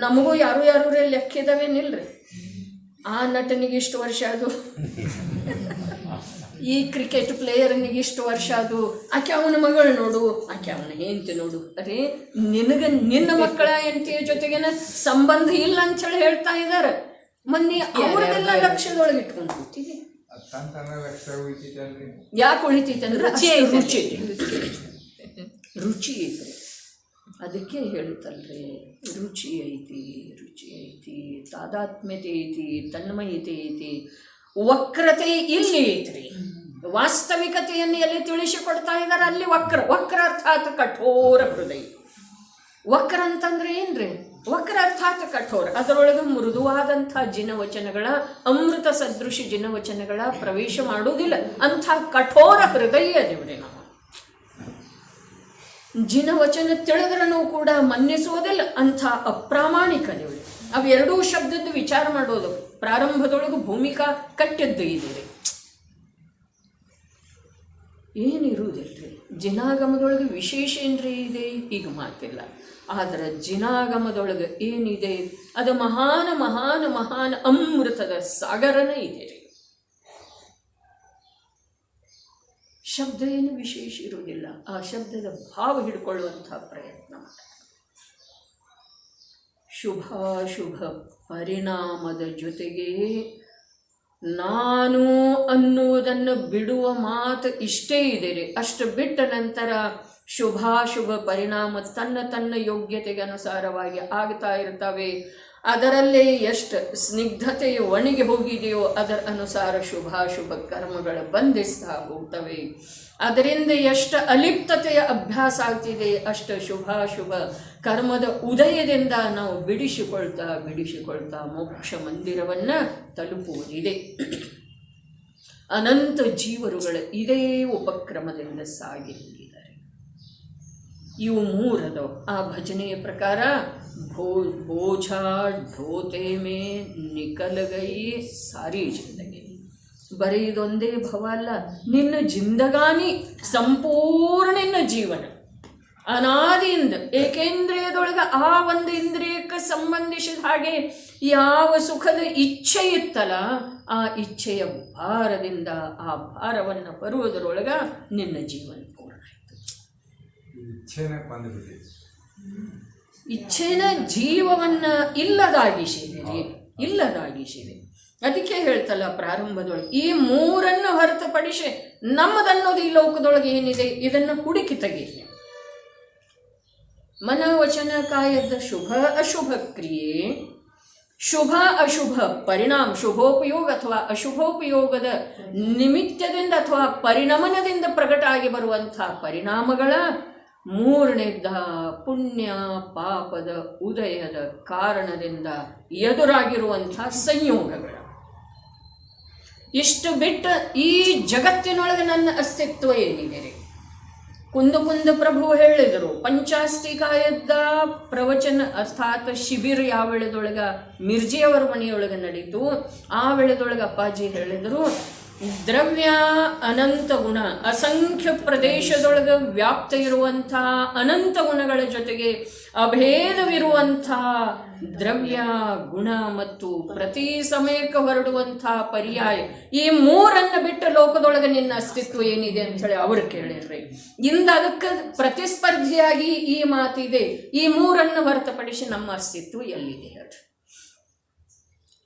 ನಮಗೂ ಯಾರು ಲೆಕ್ಕ ಇದಾವೇನಿಲ್ರಿ. ಆ ನಟನಿಗೆ ಇಷ್ಟು ವರ್ಷ ಅದು, ಈ ಕ್ರಿಕೆಟ್ ಪ್ಲೇಯರ್ನಿಗೆ ಇಷ್ಟು ವರ್ಷ ಅದು, ಆಕೆ ಅವನ ಮಗಳು ನೋಡು, ಆಕೆ ಅವನ ಹೆಂಡತಿ ನೋಡು. ಅರೇ, ನಿನ್ನ ಮಕ್ಕಳ ಹೆಂಡತಿಯ ಜೊತೆಗೇನ ಸಂಬಂಧ ಇಲ್ಲ ಅಂಥೇಳಿ ಹೇಳ್ತಾ ಇದ್ದಾರೆ. ಮೊನ್ನೆ ಅವ್ರದೆಲ್ಲ ಲಕ್ಷ್ಯದೊಳಗೆ ಇಟ್ಕೊಂಡು ಕೂತಿದೆ. ಯಾಕೆ ಉಳಿತೈತೆ ಅಂದ್ರೆ ರುಚಿ ಐತ್ರಿ. ಅದಕ್ಕೆ ಹೇಳುತ್ತಲ್ರಿ, ರುಚಿ ಐತಿ, ರುಚಿ ಐತಿ, ತಾದಾತ್ಮ್ಯತೆ ಐತಿ, ತನ್ಮಯತೆ ಐತಿ, ವಕ್ರತೆ ಇಲ್ಲಿ ಐತ್ರಿ. ವಾಸ್ತವಿಕತೆಯನ್ನು ಎಲ್ಲಿ ತಿಳಿಸಿಕೊಡ್ತಾ ಇದ್ದಾರೆ ಅಲ್ಲಿ ವಕ್ರ. ವಕ್ರ ಅರ್ಥಾತ್ ಕಠೋರ ಹೃದಯ. ವಕ್ರ ಅಂತಂದ್ರೆ ಏನ್ರಿ? ವಕ್ರ ಅರ್ಥಾತ್ ಕಠೋರ. ಅದರೊಳಗೆ ಮೃದುವಾದಂಥ ಜಿನವಚನಗಳ, ಅಮೃತ ಸದೃಶ ಜಿನವಚನಗಳ ಪ್ರವೇಶ ಮಾಡುವುದಿಲ್ಲ. ಅಂಥ ಕಠೋರ ಹೃದಯ ದೇವ್ರೆ. ನಾವು ಜಿನವಚನ ತಿಳಿದ್ರೂ ಕೂಡ ಮನ್ನಿಸುವುದಿಲ್ಲ. ಅಂಥ ಅಪ್ರಾಮಾಣಿಕ ದೇವ್ರೆ. ಅವೆರಡೂ ಶಬ್ದದ್ದು ವಿಚಾರ ಮಾಡೋದು. ಪ್ರಾರಂಭದೊಳಗೆ ಭೂಮಿಕಾ ಕಟ್ಟಿದ್ದು ಇದೆ, ಏನಿರುವುದಿಲ್ರಿ. ಜಿನಾಗಮದೊಳಗೆ ವಿಶೇಷ ಏನ್ರಿ ಇದೆ ಈಗ ಮಾತಿಲ್ಲ. ಆದರೆ ಜಿನಾಗಮದೊಳಗೆ ಏನಿದೆ ಅದು ಮಹಾನ ಮಹಾನ ಮಹಾನ್ ಅಮೃತದ ಸಾಗರನೇ ಇದೆ ರೀ. ಶಬ್ದ ಏನು ವಿಶೇಷ ಇರುವುದಿಲ್ಲ. ಆ ಶಬ್ದದ ಭಾವ ಹಿಡ್ಕೊಳ್ಳುವಂಥ ಪ್ರಯತ್ನ ಮಾಡಿ. ಶುಭಾಶುಭ ಪರಿಣಾಮದ ಜೊತೆಗೆ ನಾನು ಅನ್ನುವುದನ್ನು ಬಿಡುವ ಮಾತು ಇಷ್ಟೇ ಇದೆ ರೀ. ಅಷ್ಟು ಬಿಟ್ಟ ನಂತರ ಶುಭಾಶುಭ ಪರಿಣಾಮ ತನ್ನ ತನ್ನ ಯೋಗ್ಯತೆಗೆ ಅನುಸಾರವಾಗಿ ಆಗ್ತಾ ಇರ್ತವೆ. ಅದರಲ್ಲೇ ಎಷ್ಟು ಸ್ನಿಗ್ಧತೆಯು ಒಣಗಿ ಹೋಗಿದೆಯೋ ಅದರ ಅನುಸಾರ ಶುಭಾಶುಭ ಕರ್ಮಗಳು ಬಂಧಿಸ್ತಾ ಹೋಗ್ತವೆ. ಅದರಿಂದ ಎಷ್ಟು ಅಲಿಪ್ತತೆಯ ಅಭ್ಯಾಸ ಆಗ್ತಿದೆ ಅಷ್ಟು ಶುಭಾಶುಭ ಕರ್ಮದ ಉದಯದಿಂದ ನಾವು ಬಿಡಿಸಿಕೊಳ್ತಾ ಮೋಕ್ಷ ಮಂದಿರವನ್ನು ತಲುಪುವುದಿದೆ. ಅನಂತ ಜೀವರುಗಳು ಇದೇ ಉಪಕ್ರಮದಿಂದ ಸಾಗಿ ಹೋಗಿದ್ದಾರೆ. ಇವು ಮೂರದವು. ಆ ಭಜನೆಯ ಪ್ರಕಾರ ಬೋಝಾ ಢೋತೆ ಮೇ ನಿಕಲ್ ಗೈ ಸಾರಿ ಜಿಂದಗಿ. ಬರೀ ಇದೊಂದೇ ಭವ ಅಲ್ಲ, ನಿನ್ನ ಜಿಂದಗಾನಿ ಸಂಪೂರ್ಣ ನಿನ್ನ ಜೀವನ ಅನಾದಿಯಿಂದ ಏಕೇಂದ್ರಿಯದೊಳಗೆ ಆ ಒಂದು ಇಂದ್ರಿಯಕ್ಕೆ ಸಂಬಂಧಿಸಿದ ಹಾಗೆ ಯಾವ ಸುಖದ ಇಚ್ಛೆ ಇತ್ತಲ್ಲ ಆ ಇಚ್ಛೆಯ ಭಾರದಿಂದ ಆ ಭಾರವನ್ನು ಬರುವುದರೊಳಗೆ ನಿನ್ನ ಜೀವನ ಪೂರ್ಣ ಆಯಿತು. ಇಚ್ಛೆನ ಜೀವವನ್ನು ಇಲ್ಲದಾಗಿಸಿದೆ. ಅದಕ್ಕೆ ಹೇಳ್ತಲ್ಲ ಪ್ರಾರಂಭದೊಳಗೆ ಈ ಮೂರನ್ನು ಹೊರತುಪಡಿಸಿ ನಮ್ಮದನ್ನೋದು ಈ ಲೋಕದೊಳಗೆ ಏನಿದೆ ಇದನ್ನು ಹುಡುಕಿ ತೆಗೀರಿ. ಮನ ವಚನ ಕಾಯದ ಶುಭ ಅಶುಭ ಕ್ರಿಯೆ, ಶುಭ ಅಶುಭ ಪರಿಣಾಮ, ಶುಭೋಪಯೋಗ ಅಥವಾ ಅಶುಭೋಪಯೋಗದ ನಿಮಿತ್ತದಿಂದ ಅಥವಾ ಪರಿಣಮನದಿಂದ ಪ್ರಕಟ ಆಗಿ ಬರುವಂಥ ಪರಿಣಾಮಗಳ ಮೂರನೇದ ಪುಣ್ಯ ಪಾಪದ ಉದಯದ ಕಾರಣದಿಂದ ಎದುರಾಗಿರುವಂಥ ಸಂಯೋಗಗಳು. ಇಷ್ಟು ಬಿಟ್ಟು ಈ ಜಗತ್ತಿನೊಳಗೆ ನನ್ನ ಅಸ್ತಿತ್ವ ಏನಿದೆ ರೀ? ಕುಂದ ಪ್ರಭು ಹೇಳಿದರು, ಪಂಚಾಸ್ತಿಕಾಯದ ಪ್ರವಚನ ಅರ್ಥಾತ್ ಶಿಬಿರ ಯಾವ ವೇಳೆದೊಳಗೆ ಮಿರ್ಜಿಯವರ ಮನೆಯೊಳಗೆ ನಡೀತು. ಆ ವೇಳೆದೊಳಗೆ ಅಪ್ಪಾಜಿ ಹೇಳಿದರು, ದ್ರವ್ಯ ಅನಂತ ಗುಣ, ಅಸಂಖ್ಯ ಪ್ರದೇಶದೊಳಗೆ ವ್ಯಾಪ್ತ ಇರುವಂಥ ಅನಂತ ಗುಣಗಳ ಜೊತೆಗೆ ಅಭೇದವಿರುವಂಥ ದ್ರವ್ಯ ಗುಣ ಮತ್ತು ಪ್ರತಿ ಸಮಯಕ್ಕೆ ಹೊರಡುವಂಥ ಪರ್ಯಾಯ, ಈ ಮೂರನ್ನು ಬಿಟ್ಟ ಲೋಕದೊಳಗೆ ನಿನ್ನ ಅಸ್ತಿತ್ವ ಏನಿದೆ ಅಂಥೇಳಿ ಅವರು ಕೇಳಿರ್ರಿ. ಇಂದ ಅದಕ್ಕೆ ಪ್ರತಿಸ್ಪರ್ಧಿಯಾಗಿ ಈ ಮಾತಿದೆ, ಈ ಮೂರನ್ನು ಹೊರತುಪಡಿಸಿ ನಮ್ಮ ಅಸ್ತಿತ್ವ ಎಲ್ಲಿದೆ ಹೇಳ್ರಿ?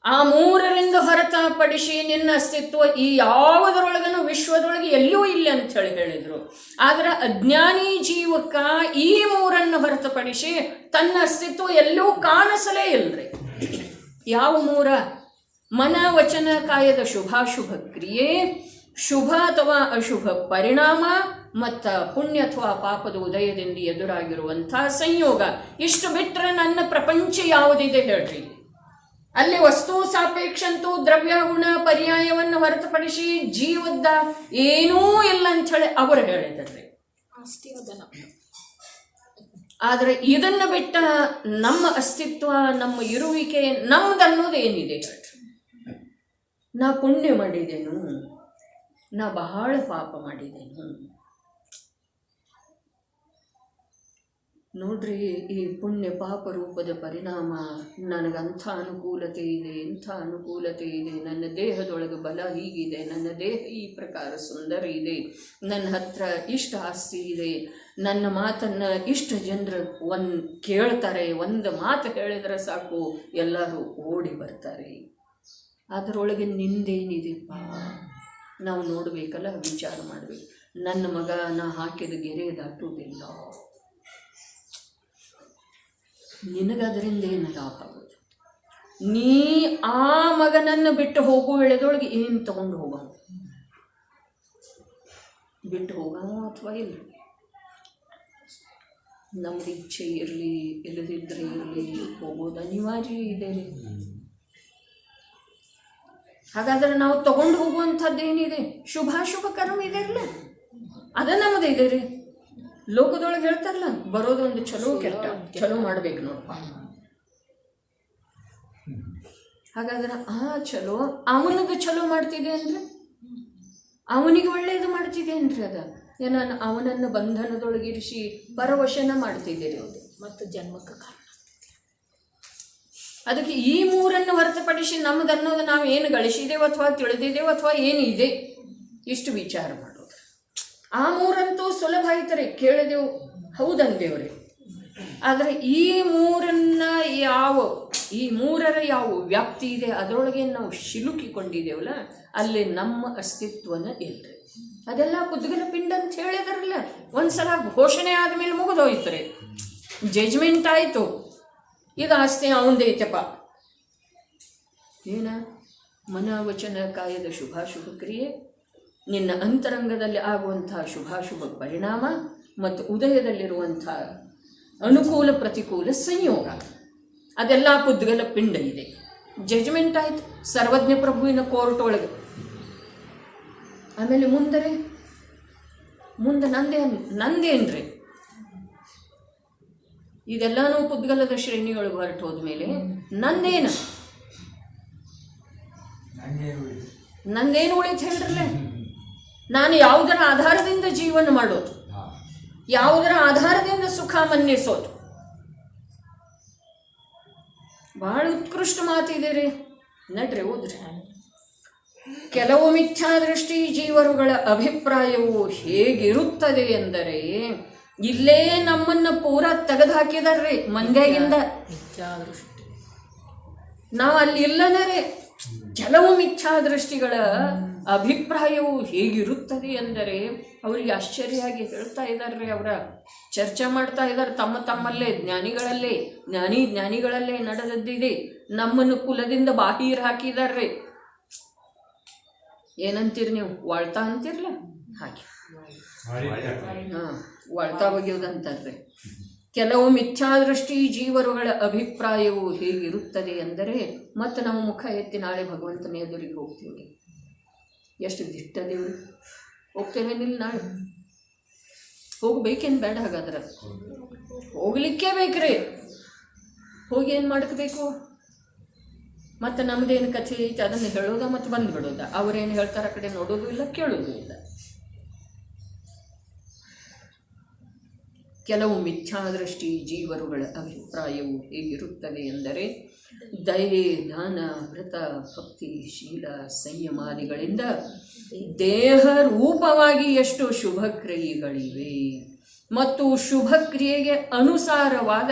ಆ ಮೂರರಿಂದ ಹೊರತುಪಡಿಸಿ ನಿನ್ನ ಅಸ್ತಿತ್ವ ಈ ಯಾವುದರೊಳಗನು ವಿಶ್ವದೊಳಗೆ ಎಲ್ಲೂ ಇಲ್ಲ ಅಂತ ಹೇಳಿದರು. ಆದರೆ ಅಜ್ಞಾನಿ ಜೀವಕ್ಕ ಈ ಮೂರನ್ನು ಹೊರತುಪಡಿಸಿ ತನ್ನ ಅಸ್ತಿತ್ವ ಎಲ್ಲೂ ಕಾಣಿಸಲೇ ಇಲ್ಲರಿ. ಯಾವ ಮೂರ? ಮನ ವಚನ ಕಾಯದ ಶುಭಾಶುಭ ಕ್ರಿಯೆ, ಶುಭ ಅಥವಾ ಅಶುಭ ಪರಿಣಾಮ ಮತ್ತು ಪುಣ್ಯ ಅಥವಾ ಪಾಪದ ಉದಯದಿಂದ ಎದುರಾಗಿರುವಂಥ ಸಂಯೋಗ. ಇಷ್ಟು ಬಿಟ್ಟರೆ ನನ್ನ ಪ್ರಪಂಚ ಯಾವುದಿದೆ ಹೇಳ್ರಿ? ಅಲ್ಲಿ ವಸ್ತು ಸಾಪೇಕ್ಷಂತೂ ದ್ರವ್ಯ ಗುಣ ಪರ್ಯಾಯವನ್ನು ಹೊರತುಪಡಿಸಿ ಜೀವದ ಏನೂ ಇಲ್ಲ ಅಂಥೇಳಿ ಅವರು ಹೇಳಿದ್ದಾರೆ. ಆದರೆ ಇದನ್ನು ಬಿಟ್ಟ ನಮ್ಮ ಅಸ್ತಿತ್ವ, ನಮ್ಮ ಇರುವಿಕೆ ನಮ್ದನ್ನೋದು ಏನಿದೆ ಹೇಳ್ರಿ? ನಾ ಪುಣ್ಯ ಮಾಡಿದೇನು, ನಾ ಬಹಳ ಪಾಪ ಮಾಡಿದೇನು? ನೋಡ್ರಿ, ಈ ಪುಣ್ಯ ಪಾಪ ರೂಪದ ಪರಿಣಾಮ ನನಗಂಥ ಅನುಕೂಲತೆ ಇದೆ, ಇಂಥ ಅನುಕೂಲತೆ ಇದೆ, ನನ್ನ ದೇಹದೊಳಗೆ ಬಲ ಹೀಗಿದೆ, ನನ್ನ ದೇಹ ಈ ಪ್ರಕಾರ ಸುಂದರ ಇದೆ, ನನ್ನ ಹತ್ರ ಇಷ್ಟ ಆಸ್ತಿ ಇದೆ, ನನ್ನ ಮಾತನ್ನು ಇಷ್ಟು ಜನರು ಕೇಳ್ತಾರೆ, ಒಂದು ಮಾತು ಹೇಳಿದ್ರೆ ಸಾಕು ಎಲ್ಲರೂ ಓಡಿ ಬರ್ತಾರೆ. ಅದರೊಳಗೆ ನಿಂದೇನಿದೆಪ್ಪ ನಾವು ನೋಡಬೇಕಲ್ಲ, ವಿಚಾರ ಮಾಡಬೇಕು. ನನ್ನ ಮಗ ನಾ ಹಾಕಿದ ಗೆರೆ ದಾಟುವುದಿಲ್ಲ, ನಿನಗದರಿಂದ ಏನು ಲಾಭ ಆಗೋದು? ನೀ ಆ ಮಗನನ್ನು ಬಿಟ್ಟು ಹೋಗುವ ವೇಳೆದೊಳಗೆ ಏನು ತಗೊಂಡು ಹೋಗ, ಬಿಟ್ಟು ಹೋಗ ಅಥವಾ ಇಲ್ಲ. ನಮ್ದು ಇಚ್ಛೆ ಇರಲಿ ಇಲ್ಲದಿದ್ದರೆ ಇರಲಿ, ಹೋಗೋದು ಅನಿವಾರ್ಯ ಇದೆ ರೀ. ಹಾಗಾದ್ರೆ ನಾವು ತಗೊಂಡು ಹೋಗುವಂಥದ್ದೇನಿದೆ? ಶುಭಾಶುಭ ಕರ್ಮ ಇದೆ ಅಲ್ಲ, ಅದ ನಮ್ಮದು ಇದೆ ರೀ. ಲೋಕದೊಳಗೆ ಹೇಳ್ತಾರಲ್ಲ, ಬರೋದೊಂದು ಚಲೋ ಕೆಟ್ಟ, ಚಲೋ ಮಾಡ್ಬೇಕು ನೋಡಪ್ಪ. ಹಾಗಾದ್ರೆ ಆ ಚಲೋ ಅವನಿಗೆ ಚಲೋ ಮಾಡ್ತಿದೆ ಅಂದರೆ, ಅವನಿಗೆ ಒಳ್ಳೆಯದು ಮಾಡ್ತಿದೆ ಅಂದರೆ ಅದ ಏನ ಅವನನ್ನು ಬಂಧನದೊಳಗಿರಿಸಿ ಪರವಶನ ಮಾಡ್ತಿದ್ದೀರಿ ಅದು ಮತ್ತು ಜನ್ಮಕ್ಕೆ ಕಾರಣ. ಅದಕ್ಕೆ ಈ ಮೂರನ್ನು ಹೊರತುಪಡಿಸಿ ನಮ್ಮದನ್ನೋದು ನಾವು ಏನು ಗಳಿಸಿದ್ದೇವೆ ಅಥವಾ ತಿಳಿದಿದ್ದೇವೆ ಅಥವಾ ಏನಿದೆ ಇಷ್ಟು ವಿಚಾರ ಮಾಡೋದು. ಆ ಮೂರಂತೂ ಸುಲಭ ಆಯ್ತಾರೆ, ಕೇಳಿದೆವು ಹೌದಂದೇವ್ರಿ. ಆದರೆ ಈ ಮೂರರ ಯಾವ ವ್ಯಾಪ್ತಿ ಇದೆ ಅದರೊಳಗೆ ನಾವು ಸಿಲುಕಿಕೊಂಡಿದ್ದೇವಲ್ಲ, ಅಲ್ಲಿ ನಮ್ಮ ಅಸ್ತಿತ್ವನ ಇಲ್ಲರಿ. ಅದೆಲ್ಲ ಕುದ್ಗಲ ಪಿಂಡ ಅಂತ ಹೇಳಿದಾರಲ್ಲ, ಒಂದ್ಸಲ ಘೋಷಣೆ ಆದಮೇಲೆ ಮುಗಿದೋಯ್ತು ರೀ, ಜಜ್ಮೆಂಟ್ ಆಯಿತು, ಈಗ ಆಸ್ತಿ ಅವಂದೈತಪ್ಪ. ಏನ ಮನ ವಚನ ಕಾಯದ ಶುಭಾಶುಭ ಕ್ರಿಯೆ, ನಿನ್ನ ಅಂತರಂಗದಲ್ಲಿ ಆಗುವಂಥ ಶುಭಾಶುಭ ಪರಿಣಾಮ ಮತ್ತು ಉದಯದಲ್ಲಿರುವಂಥ ಅನುಕೂಲ ಪ್ರತಿಕೂಲ ಸಂಯೋಗ, ಅದೆಲ್ಲ ಕುದ್ಗಲ ಪಿಂಡ ಇದೆ. ಜಜ್ಮೆಂಟ್ ಆಯಿತು ಸರ್ವಜ್ಞ ಪ್ರಭುವಿನ ಕೋರ್ಟ್ ಒಳಗೆ. ಆಮೇಲೆ ಮುಂದೆ ನಂದೇನ್ರಿ? ಇದೆಲ್ಲನೂ ಪುದ್ಗಲದ ಶ್ರೇಣಿಯೊಳಗೆ ಹೊರಟು ಹೋದ್ಮೇಲೆ ನಂದೇನು ಉಳಿತು ಹೇಳ್ರಲ್ಲ? ನಾನು ಯಾವುದರ ಆಧಾರದಿಂದ ಜೀವನ ಮಾಡೋದು, ಯಾವುದರ ಆಧಾರದಿಂದ ಸುಖ ಮನ್ನಿಸೋದು. ಬಹಳ ಉತ್ಕೃಷ್ಟ ಮಾತಿದೆ ರೀ, ನಡ್ರಿ ಓದ್ರಿ. ಕೆಲವು ಮಿಥ್ಯಾದೃಷ್ಟಿ ಜೀವರುಗಳ ಅಭಿಪ್ರಾಯವು ಹೇಗಿರುತ್ತದೆ ಎಂದರೆ, ಇಲ್ಲೇ ನಮ್ಮನ್ನ ಪೂರ ತೆಗೆದು ಹಾಕಿದಾರ್ರಿ ಮಂದ್ಯಾಗಿಂದ. ನಾವು ಅಲ್ಲಿ ಇಲ್ಲನರೇ. ಕೆಲವು ಮಿಥ್ಯಾದೃಷ್ಟಿಗಳ ಅಭಿಪ್ರಾಯವು ಹೇಗಿರುತ್ತದೆ ಎಂದರೆ, ಅವರಿಗೆ ಆಶ್ಚರ್ಯವಾಗಿ ಹೇಳ್ತಾ ಇದ್ದಾರ್ರಿ. ಅವರ ಚರ್ಚೆ ಮಾಡ್ತಾ ಇದ್ದಾರೆ ತಮ್ಮಲ್ಲೇ, ಜ್ಞಾನಿಗಳಲ್ಲೇ ನಡೆದದ್ದಿದೆ. ನಮ್ಮನ್ನು ಕುಲದಿಂದ ಬಾಹಿರ ಹಾಕಿದಾರ್ರಿ. ಏನಂತೀರಿ ನೀವು? ವಾಳ್ತಾ ಅಂತೀರಲ್ಲ ಹಾಗೆ, ವಾಳ್ತಾ ಒಗೆಯೋದಂತಾರ್ರಿ. ಕೆಲವು ಮಿಥ್ಯಾದೃಷ್ಟಿ ಜೀವರುಗಳ ಅಭಿಪ್ರಾಯವು ಹೇಗಿರುತ್ತದೆ ಎಂದರೆ, ಮತ್ತು ನಾವು ಮುಖ ಎತ್ತಿ ನಾಳೆ ಭಗವಂತನ ಎದುರಿಗೆ ಹೋಗ್ತೀವಿ. ಎಷ್ಟು ದಿಟ್ಟದೇವ್ರಿ, ಹೋಗ್ತೇವೇನಿಲ್ಲ ನಾಳೆ? ಹೋಗ್ಬೇಕೇನು ಬೇಡ? ಹಾಗಾದ್ರೆ ಹೋಗ್ಲಿಕ್ಕೇ ಬೇಕ್ರಿ. ಹೋಗಿ ಏನು ಮಾಡಬೇಕು? ಮತ್ತು ನಮ್ಮದೇನು ಕಥೆ ಐತೆ ಅದನ್ನು ಹೇಳೋದ ಮತ್ತು ಬಂದುಬಿಡೋದ. ಅವರೇನು ಹೇಳ್ತಾರೆ ಆ ಕಡೆ ನೋಡೋದು ಇಲ್ಲ, ಕೇಳೋದು ಇಲ್ಲ. ಕೆಲವು ಮಿಥ್ಯಾದೃಷ್ಟಿ ಜೀವರುಗಳ ಅಭಿಪ್ರಾಯವು ಹೇಗಿರುತ್ತದೆ ಎಂದರೆ, ದಯೆ, ದಾನ, ವ್ರತ, ಭಕ್ತಿ, ಶೀಲ, ಸಂಯಮಾದಿಗಳಿಂದ ದೇಹ ರೂಪವಾಗಿ ಎಷ್ಟು ಶುಭ ಕ್ರಿಯೆಗಳಿವೆ ಮತ್ತು ಶುಭ ಕ್ರಿಯೆಗೆ ಅನುಸಾರವಾದ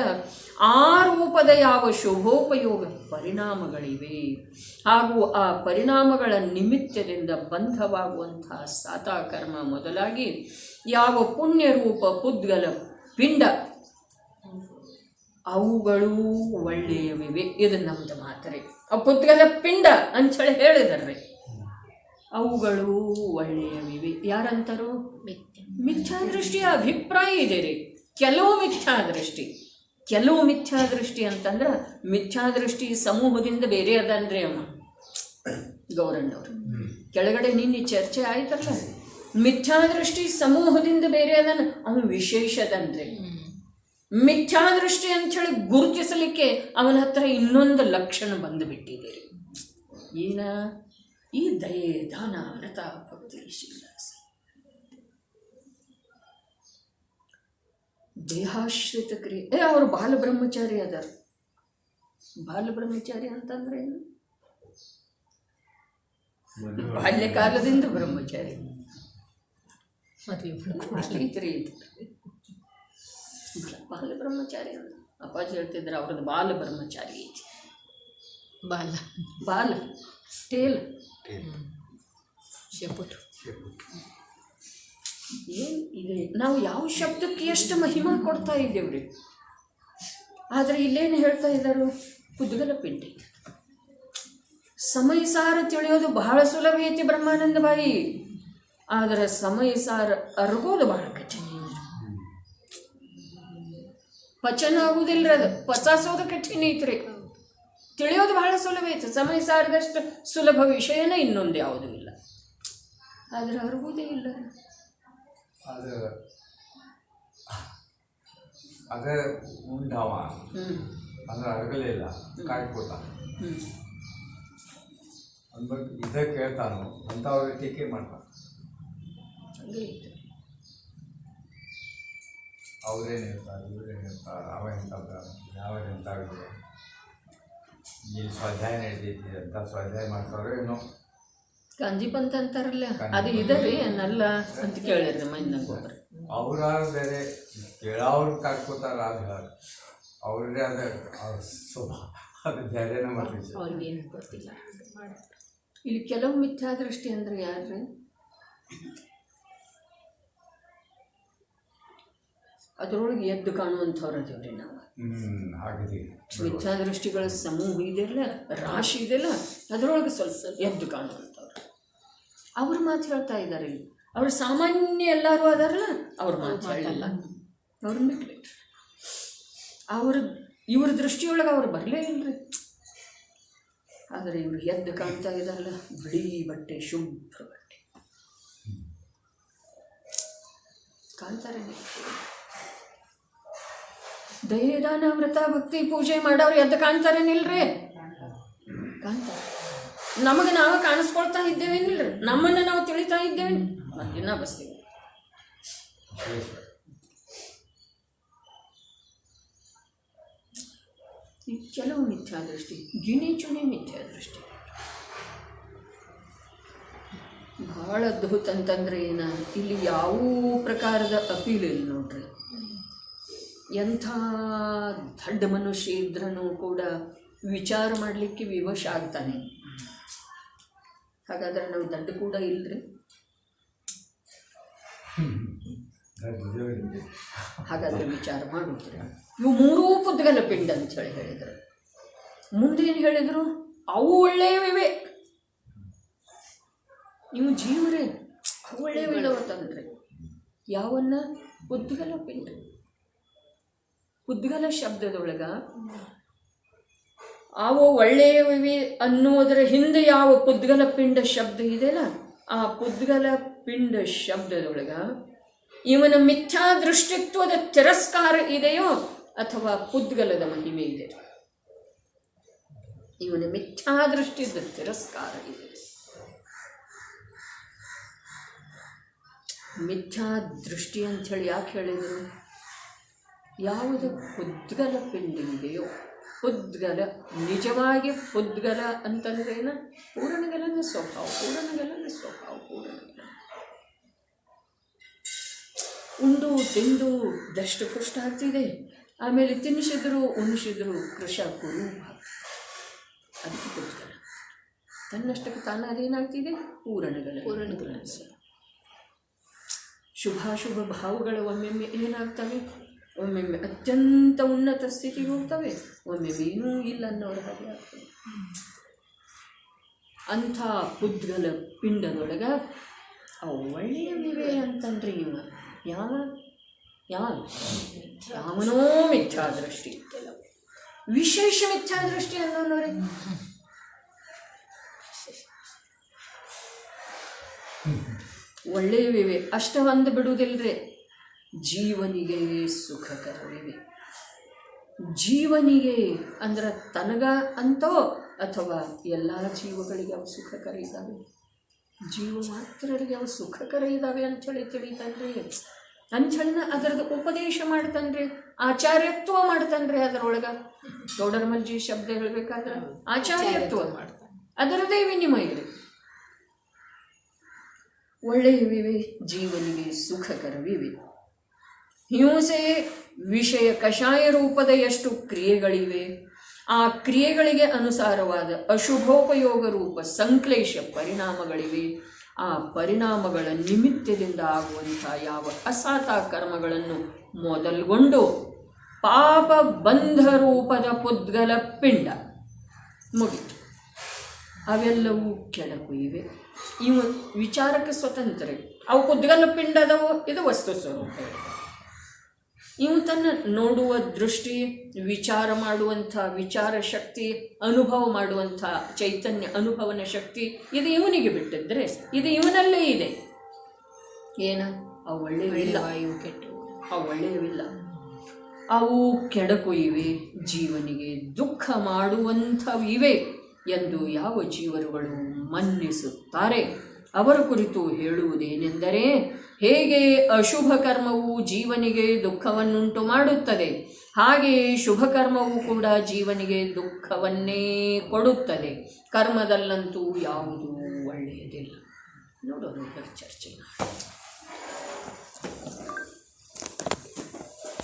ಆ ರೂಪದ ಯಾವ ಶುಭೋಪಯೋಗ ಪರಿಣಾಮಗಳಿವೆ, ಹಾಗೂ ಆ ಪರಿಣಾಮಗಳ ನಿಮಿತ್ತದಿಂದ ಬಂಧವಾಗುವಂತಹ ಸಾತಾಕರ್ಮ ಮೊದಲಾಗಿ ಯಾವ ಪುಣ್ಯರೂಪ ಪುದ್ಗಲ ಪಿಂಡ ಅವುಗಳೂ ಒಳ್ಳೆಯವಿವೆ. ಇದು ನಮ್ದು ಮಾತ್ರೆ. ಆ ಪುದ್ಗಲ ಪಿಂಡ ಅಂಥೇಳಿ ಹೇಳಿದಾರ್ರಿ. ಅವುಗಳೂ ಒಳ್ಳೆಯವಿವೆ. ಯಾರಂತಾರು? ಮಿಥ್ಯಾದೃಷ್ಟಿಯ ಅಭಿಪ್ರಾಯ ಇದೆ ರೀ. ಕೆಲವು ಮಿಥ್ಯಾದೃಷ್ಟಿ ಅಂತಂದ್ರೆ, ಮಿಥ್ಯಾದೃಷ್ಟಿ ಸಮೂಹದಿಂದ ಬೇರೆ ಅದನ್ರಿ ಅಮ್ಮ ಗೌರಣ್ಣವ್ರು. ಕೆಳಗಡೆ ನಿನ್ನೆ ಚರ್ಚೆ ಆಯ್ತಲ್ಲ, ಮಿಥ್ಯಾದೃಷ್ಟಿ ಸಮೂಹದಿಂದ ಬೇರೆ ಅದನ್ನು ಅವನು ವಿಶೇಷದನ್ರಿ. ಮಿಥ್ಯಾದೃಷ್ಟಿ ಅಂಥೇಳಿ ಗುರುತಿಸಲಿಕ್ಕೆ ಅವನ ಹತ್ರ ಇನ್ನೊಂದು ಲಕ್ಷಣ ಬಂದುಬಿಟ್ಟಿದೆ ರೀ. ಏನ? ಈ ದಯೆ, ದಾನ, ವ್ರತ, ಭಕ್ತಿ, ಶೀಲ, ದೇಹಾಶ್ರಿತ ಕ್ರಿಯೆ. ಅವರು ಬಾಲಬ್ರಹ್ಮಚಾರಿ ಅದಾರ. ಬಾಲಬ್ರಹ್ಮಚಾರಿ ಅಂತಂದ್ರೆ ಏನು? ಬಾಲ್ಯಕಾಲದಿಂದ ಬ್ರಹ್ಮಚಾರಿ. ಐತ್ರಿ ಬಾಲಬ್ರಹ್ಮಚಾರಿ ಅಂತ ಅಪ್ಪಾಜಿ ಹೇಳ್ತಿದ್ರೆ, ಅವ್ರದ್ದು ಬಾಲಬ್ರಹ್ಮಚಾರಿ ಐತಿ. ಬಾಲ ಟೇಲ್ ಶೆಪುಟ್. ಏನು ಇದೆ? ನಾವು ಯಾವ ಶಬ್ದಕ್ಕೆ ಎಷ್ಟು ಮಹಿಮಾ ಕೊಡ್ತಾ ಇದ್ದೇವ್ರಿ. ಆದರೆ ಇಲ್ಲೇನು ಹೇಳ್ತಾ ಇದ್ದಾರೆ, ಪುದ್ಗಲ ಪಿಂಡಿ ಸಮಯ ಸಾರ ತಿಳಿಯೋದು ಬಹಳ ಸುಲಭ ಐತಿ ಬ್ರಹ್ಮಾನಂದ ಬಾಯಿ, ಆದರೆ ಸಮಯ ಸಾರ ಅರ್ಗೋದು ಬಹಳ ಕಠಿಣ. ಪಚನ ಆಗುವುದಿಲ್ಲ, ಅದು ಪಚಾಸೋದು ಕಠಿಣ ಐತ್ರಿ. ತಿಳಿಯೋದು ಬಹಳ ಸುಲಭ ಐತೆ, ಸಮಯ ಸಾರದಷ್ಟು ಸುಲಭ ವಿಷಯನೇ ಇನ್ನೊಂದು ಯಾವುದೂ ಇಲ್ಲ. ಆದರೆ ಅರ್ಗೋದೇ ಇಲ್ಲ. ಅದೇ ಉಂಡವ ಅಂದ್ರೆ ಅರಗಲಿಲ್ಲ, ಕಾಯ್ಕೋತ ಅಂದ್ಬಿಟ್ಟು ಇದೇ ಕೇಳ್ತಾನು ಅಂಥವ್ರಿಗೆ ಟೀಕೆ ಮಾಡ್ತಾನೆ. ಅವ್ರೇನು ಹೇಳ್ತಾರೆ, ಇವ್ರೇನು ಹೇಳ್ತಾರೆ, ಅವ ಎಂಥದ್ದು ಯಾವ ಎಂತಾಗಿದೆ, ಇಲ್ಲಿ ಸ್ವಾಧ್ಯಾಯ ನಡೀತೈತಿ ಅಂತ ಸ್ವಾಧ್ಯಾಯ ಮಾಡ್ತಾರೋ ಏನೋ. ಗಾಂಧಿ ಪಂಥ ಅಂತಾರಲ್ಲ, ಅದು ಇದರಿ ಏನಲ್ಲ ಅಂತ ಕೇಳಿರಿ ಮೈನಾಗ ಹೋಗ್ರಿ. ಅವ್ರ ಬೇರೆ ಕೇಳೋರು ಕಾಡ್ಕೋತಾರ, ಅದು ಹೇಳ ಅವ್ರದ್ದೇ ಅದ ಅವ್ರ ಸ್ವಭಾವ, ಅದು ಬೇರೆನೇ ಮಾಡ್ತೀವಿ. ಅವ್ರಿಗೇನು ಗೊತ್ತಿಲ್ಲ. ಇಲ್ಲಿ ಕೆಲವು ಮಿಥ್ಯಾದೃಷ್ಟಿ ಅಂದ್ರೆ ಯಾರ್ರಿ? ಅದರೊಳಗೆ ಎದ್ದು ಕಾಣುವಂಥವ್ರು ಅದೇವ್ರಿ ನಾವು. ಹಾಗಿದ್ದೀವಿ ಮಿಥ್ಯಾದೃಷ್ಟಿಗಳ ಸಮೂಹ ಇದೆಯಲ್ಲ, ರಾಶಿ ಇದೆಯಲ್ಲ, ಅದರೊಳಗೆ ಸ್ವಲ್ಪ ಎದ್ದು ಕಾಣುವಂಥವ್ರು. ಅವ್ರ ಮಾತು ಹೇಳ್ತಾ ಇದ್ದಾರೆ ಇಲ್ಲಿ. ಅವ್ರು ಸಾಮಾನ್ಯ ಎಲ್ಲರೂ ಅದಾರಲ್ಲ, ಅವ್ರ ಮಾತು ಹೇಳಲ್ಲ, ಅವ್ರನ್ನ ಬಿಟ್ಬಿಟ್ರು. ಇವ್ರ ದೃಷ್ಟಿಯೊಳಗೆ ಅವ್ರು ಬರಲೇ ಇಲ್ಲರಿ. ಆದರೆ ಇವರು ಎದ್ದು ಕಾಣ್ತಾ ಇದ್ದಾರಲ್ಲ, ಬಿಳಿ ಬಟ್ಟೆ, ಶುಭ್ರ ಬಟ್ಟೆ ಕಾಣ್ತಾರೆ. ದಯದಾನ ವ್ರತ ಭಕ್ತಿ ಪೂಜೆ ಮಾಡೋರು ಎದ್ದು ಕಾಣ್ತಾರೇನಿಲ್ರಿ? ಕಾಣ್ತಾರೆ. ನಮಗೆ ನಾವು ಕಾಣಿಸ್ಕೊಳ್ತಾ ಇದ್ದೇವೇನಿಲ್ರಿ? ನಮ್ಮನ್ನು ನಾವು ತಿಳಿತಾ ಇದ್ದೇವೆ, ದಿನ ಬಸ್ತೀವಿ. ಈ ಕೆಲವು ಮಿಥ್ಯಾದೃಷ್ಟಿ, ಗಿಣಿ ಚುಣಿ ಮಿಥ್ಯಾದೃಷ್ಟಿ ಭಾಳ ಅದ್ಭುತ ಅಂತಂದ್ರೆ ಏನ, ಇಲ್ಲಿ ಯಾವ ಪ್ರಕಾರದ ಅಪೀಲ್ ಇಲ್ಲ ನೋಡ್ರಿ. ಎಂಥ ದೊಡ್ಡ ಮನುಷ್ಯ ಇದ್ರೂ ಕೂಡ ವಿಚಾರ ಮಾಡಲಿಕ್ಕೆ ವಿವಶ ಆಗ್ತಾನೆ. ಹಾಗಾದ್ರೆ ನಾವು ದಡ್ಡ ಕೂಡ ಇಲ್ರಿ. ಹಾಗಾದರೆ ವಿಚಾರ ಮಾಡುತ್ತೀರ. ಇವು ಮೂರೂ ಪುದ್ಗಲ ಪಿಂಡ ಅಂತೇಳಿ ಹೇಳಿದರು. ಮುಂದೇನು ಹೇಳಿದರು? ಅವು ಒಳ್ಳೆಯವಿವೆ. ನೀವು ಜೀವರೇ ಅವು ಒಳ್ಳೆಯವಿಲ್ಲವತ್ತಂದ್ರೆ ಯಾವನ್ನ? ಪುದ್ಗಲ ಪಿಂಡ. ಪುದ್ಗಲ ಶಬ್ದದೊಳಗ ಅವು ಒಳ್ಳೆಯವಿವೆ ಅನ್ನೋದರ ಹಿಂದೆ ಯಾವ ಪುದ್ಗಲ ಪಿಂಡ ಶಬ್ದ ಇದೆಯಲ್ಲ, ಆ ಪುದ್ಗಲ ಪಿಂಡ ಶಬ್ದದೊಳಗ ಇವನ ಮಿಥ್ಯಾ ದೃಷ್ಟಿತ್ವದ ತಿರಸ್ಕಾರ ಇದೆಯೋ ಅಥವಾ ಪುದ್ಗಲದ ಮಹಿಮೆ ಇದೆ? ಇವನ ಮಿಥ್ಯಾ ದೃಷ್ಟಿದ ತಿರಸ್ಕಾರ ಇದೆ. ಮಿಥ್ಯಾ ದೃಷ್ಟಿ ಅಂಥೇಳಿ ಯಾಕೆ ಹೇಳಿದರು? ಯಾವುದು ಪುದ್ಗಲ ಪಿಂಡ ಇದೆಯೋ, ಪುದ್ಗಲ ನಿಜವಾಗಿ ಪುದ್ಗಲ ಅಂತಂದ್ರೇನ? ಪೂರಣಗಲನ ಸ್ವಭಾವ, ಪೂರಣಗಲನ ಸ್ವಭಾವ, ಪೂರಣಗಲ. ಉಂಡು ತಿಂದು ದಷ್ಟಪುಷ್ಟ ಆಗ್ತಿದೆ, ಆಮೇಲೆ ತಿನ್ನಿಸಿದ್ರು ಉಣಿಸಿದ್ರು ಕೃಷ ಕುರು, ಅದಕ್ಕೆ ಪುದ್ಗಲ. ತನ್ನಷ್ಟಕ್ಕೆ ತಾನಾದೇನಾಗ್ತಿದೆ? ಪೂರಣಗಲ. ಪೂರಣಗಲ ಶುಭಾಶುಭ ಭಾವಗಳು ಒಮ್ಮೆಮ್ಮೆ ಏನಾಗ್ತವೆ? ಒಮ್ಮೆಮ್ಮೆ ಅತ್ಯಂತ ಉನ್ನತ ಸ್ಥಿತಿಗೆ ಹೋಗ್ತವೆ, ಒಮ್ಮೆಮ್ಮೆ ಏನೂ ಇಲ್ಲ ಅನ್ನೋರು ಹಾಗೆ ಆಗ್ತವೆ. ಅಂಥ ಪುದ್ಗಲ ಪಿಂಡದೊಳಗ ಅವು ಒಳ್ಳೆಯವಿವೆ ಅಂತಂದ್ರೆ ಯಾವನೋ ಮಿಥ್ಯಾದೃಷ್ಟಿ, ವಿಶೇಷ ಮಿಥ್ಯಾದೃಷ್ಟಿ ಅನ್ನೋನವ್ರೆ. ಒಳ್ಳೆಯವಿವೆ ಅಷ್ಟ ಒಂದು ಬಿಡುವುದಿಲ್ಲರೆ, ಜೀವನಿಗೆ ಸುಖಕರವಿವೆ. ಜೀವನಿಗೆ ಅಂದ್ರೆ ತನಗ ಅಂತೋ ಅಥವಾ ಎಲ್ಲ ಜೀವಗಳಿಗೆ ಅವು ಸುಖಕರ ಇದ್ದಾವೆ, ಜೀವ ಮಾತ್ರರಿಗೆ ಅವು ಸುಖಕರ ಇದ್ದಾವೆ ಅಂಥೇಳಿ ತಿಳಿತಾನ್ರಿ. ಅಂಥೇಳಿನ ಅದರದ್ದು ಉಪದೇಶ ಮಾಡ್ತಾನ್ರಿ, ಆಚಾರ್ಯತ್ವ ಮಾಡ್ತಾನ್ರಿ. ಅದರೊಳಗೆ ಗೌಡರಮಲ್ಜಿ ಶಬ್ದ ಹೇಳಬೇಕಾದ್ರೆ ಆಚಾರ್ಯತ್ವ ಮಾಡ್ತಾನೆ, ಅದರದೇ ವಿನಿಮಯ ಇದೆ. ಒಳ್ಳೆಯವಿವೆ, ಜೀವನಿಗೆ ಸುಖಕರವಿವೆ. ಹಿಂಸೆ ವಿಷಯ ಕಷಾಯ ರೂಪದ ಎಷ್ಟು ಕ್ರಿಯೆಗಳಿವೆ, ಆ ಕ್ರಿಯೆಗಳಿಗೆ ಅನುಸಾರವಾದ ಅಶುಭೋಪಯೋಗ ರೂಪ ಸಂಕ್ಲೇಶ ಪರಿಣಾಮಗಳಿವೆ. ಆ ಪರಿಣಾಮಗಳ ನಿಮಿತ್ತದಿಂದ ಆಗುವಂಥ ಯಾವ ಅಸಾತ ಕರ್ಮಗಳನ್ನು ಮೊದಲುಗೊಂಡು ಪಾಪ ಬಂಧ ರೂಪದ ಪುದ್ಗಲ ಪಿಂಡ ಮುಗಿತು. ಅವೆಲ್ಲವೂ ಕೆಳಕು ಇವೆ. ಇವು ವಿಚಾರಕ್ಕೆ ಸ್ವತಂತ್ರ. ಅವು ಪುದ್ಗಲ ಪಿಂಡದವು, ಇದು ವಸ್ತು ಸ್ವರೂಪ. ಇವು ತನ್ನ ನೋಡುವ ದೃಷ್ಟಿ, ವಿಚಾರ ಮಾಡುವಂಥ ವಿಚಾರ ಶಕ್ತಿ, ಅನುಭವ ಮಾಡುವಂಥ ಚೈತನ್ಯ ಅನುಭವನ ಶಕ್ತಿ, ಇದು ಇವನಿಗೆ ಬಿಟ್ಟಿದ್ರೆ ಇದು ಇವನಲ್ಲೇ ಇದೆ. ಏನ ಅವು ಒಳ್ಳೆಯವಿಲ್ಲ, ವಾಯು ಕೆಟ್ಟು ಅವು ಒಳ್ಳೆಯವಿಲ್ಲ, ಅವು ಕೆಡಕು ಇವೆ, ಜೀವನಿಗೆ ದುಃಖ ಮಾಡುವಂಥವಿವೆ ಎಂದು ಯಾವ ಜೀವರುಗಳು ಮನ್ನಿಸುತ್ತಾರೆ ಅವರ ಕುರಿತು ಹೇಳುವುದೇನೆಂದರೆ, ಹೇಗೆ ಅಶುಭ ಕರ್ಮವು ಜೀವನಿಗೆ ದುಃಖವನ್ನುಂಟು ಮಾಡುತ್ತದೆ, ಹಾಗೆಯೇ ಶುಭ ಕರ್ಮವು ಕೂಡ ಜೀವನಿಗೆ ದುಃಖವನ್ನೇ ಕೊಡುತ್ತದೆ. ಕರ್ಮದಲ್ಲಂತೂ ಯಾವುದೂ ಒಳ್ಳೆಯದಿಲ್ಲ. ನೋಡೋಣ ಚರ್ಚೆ.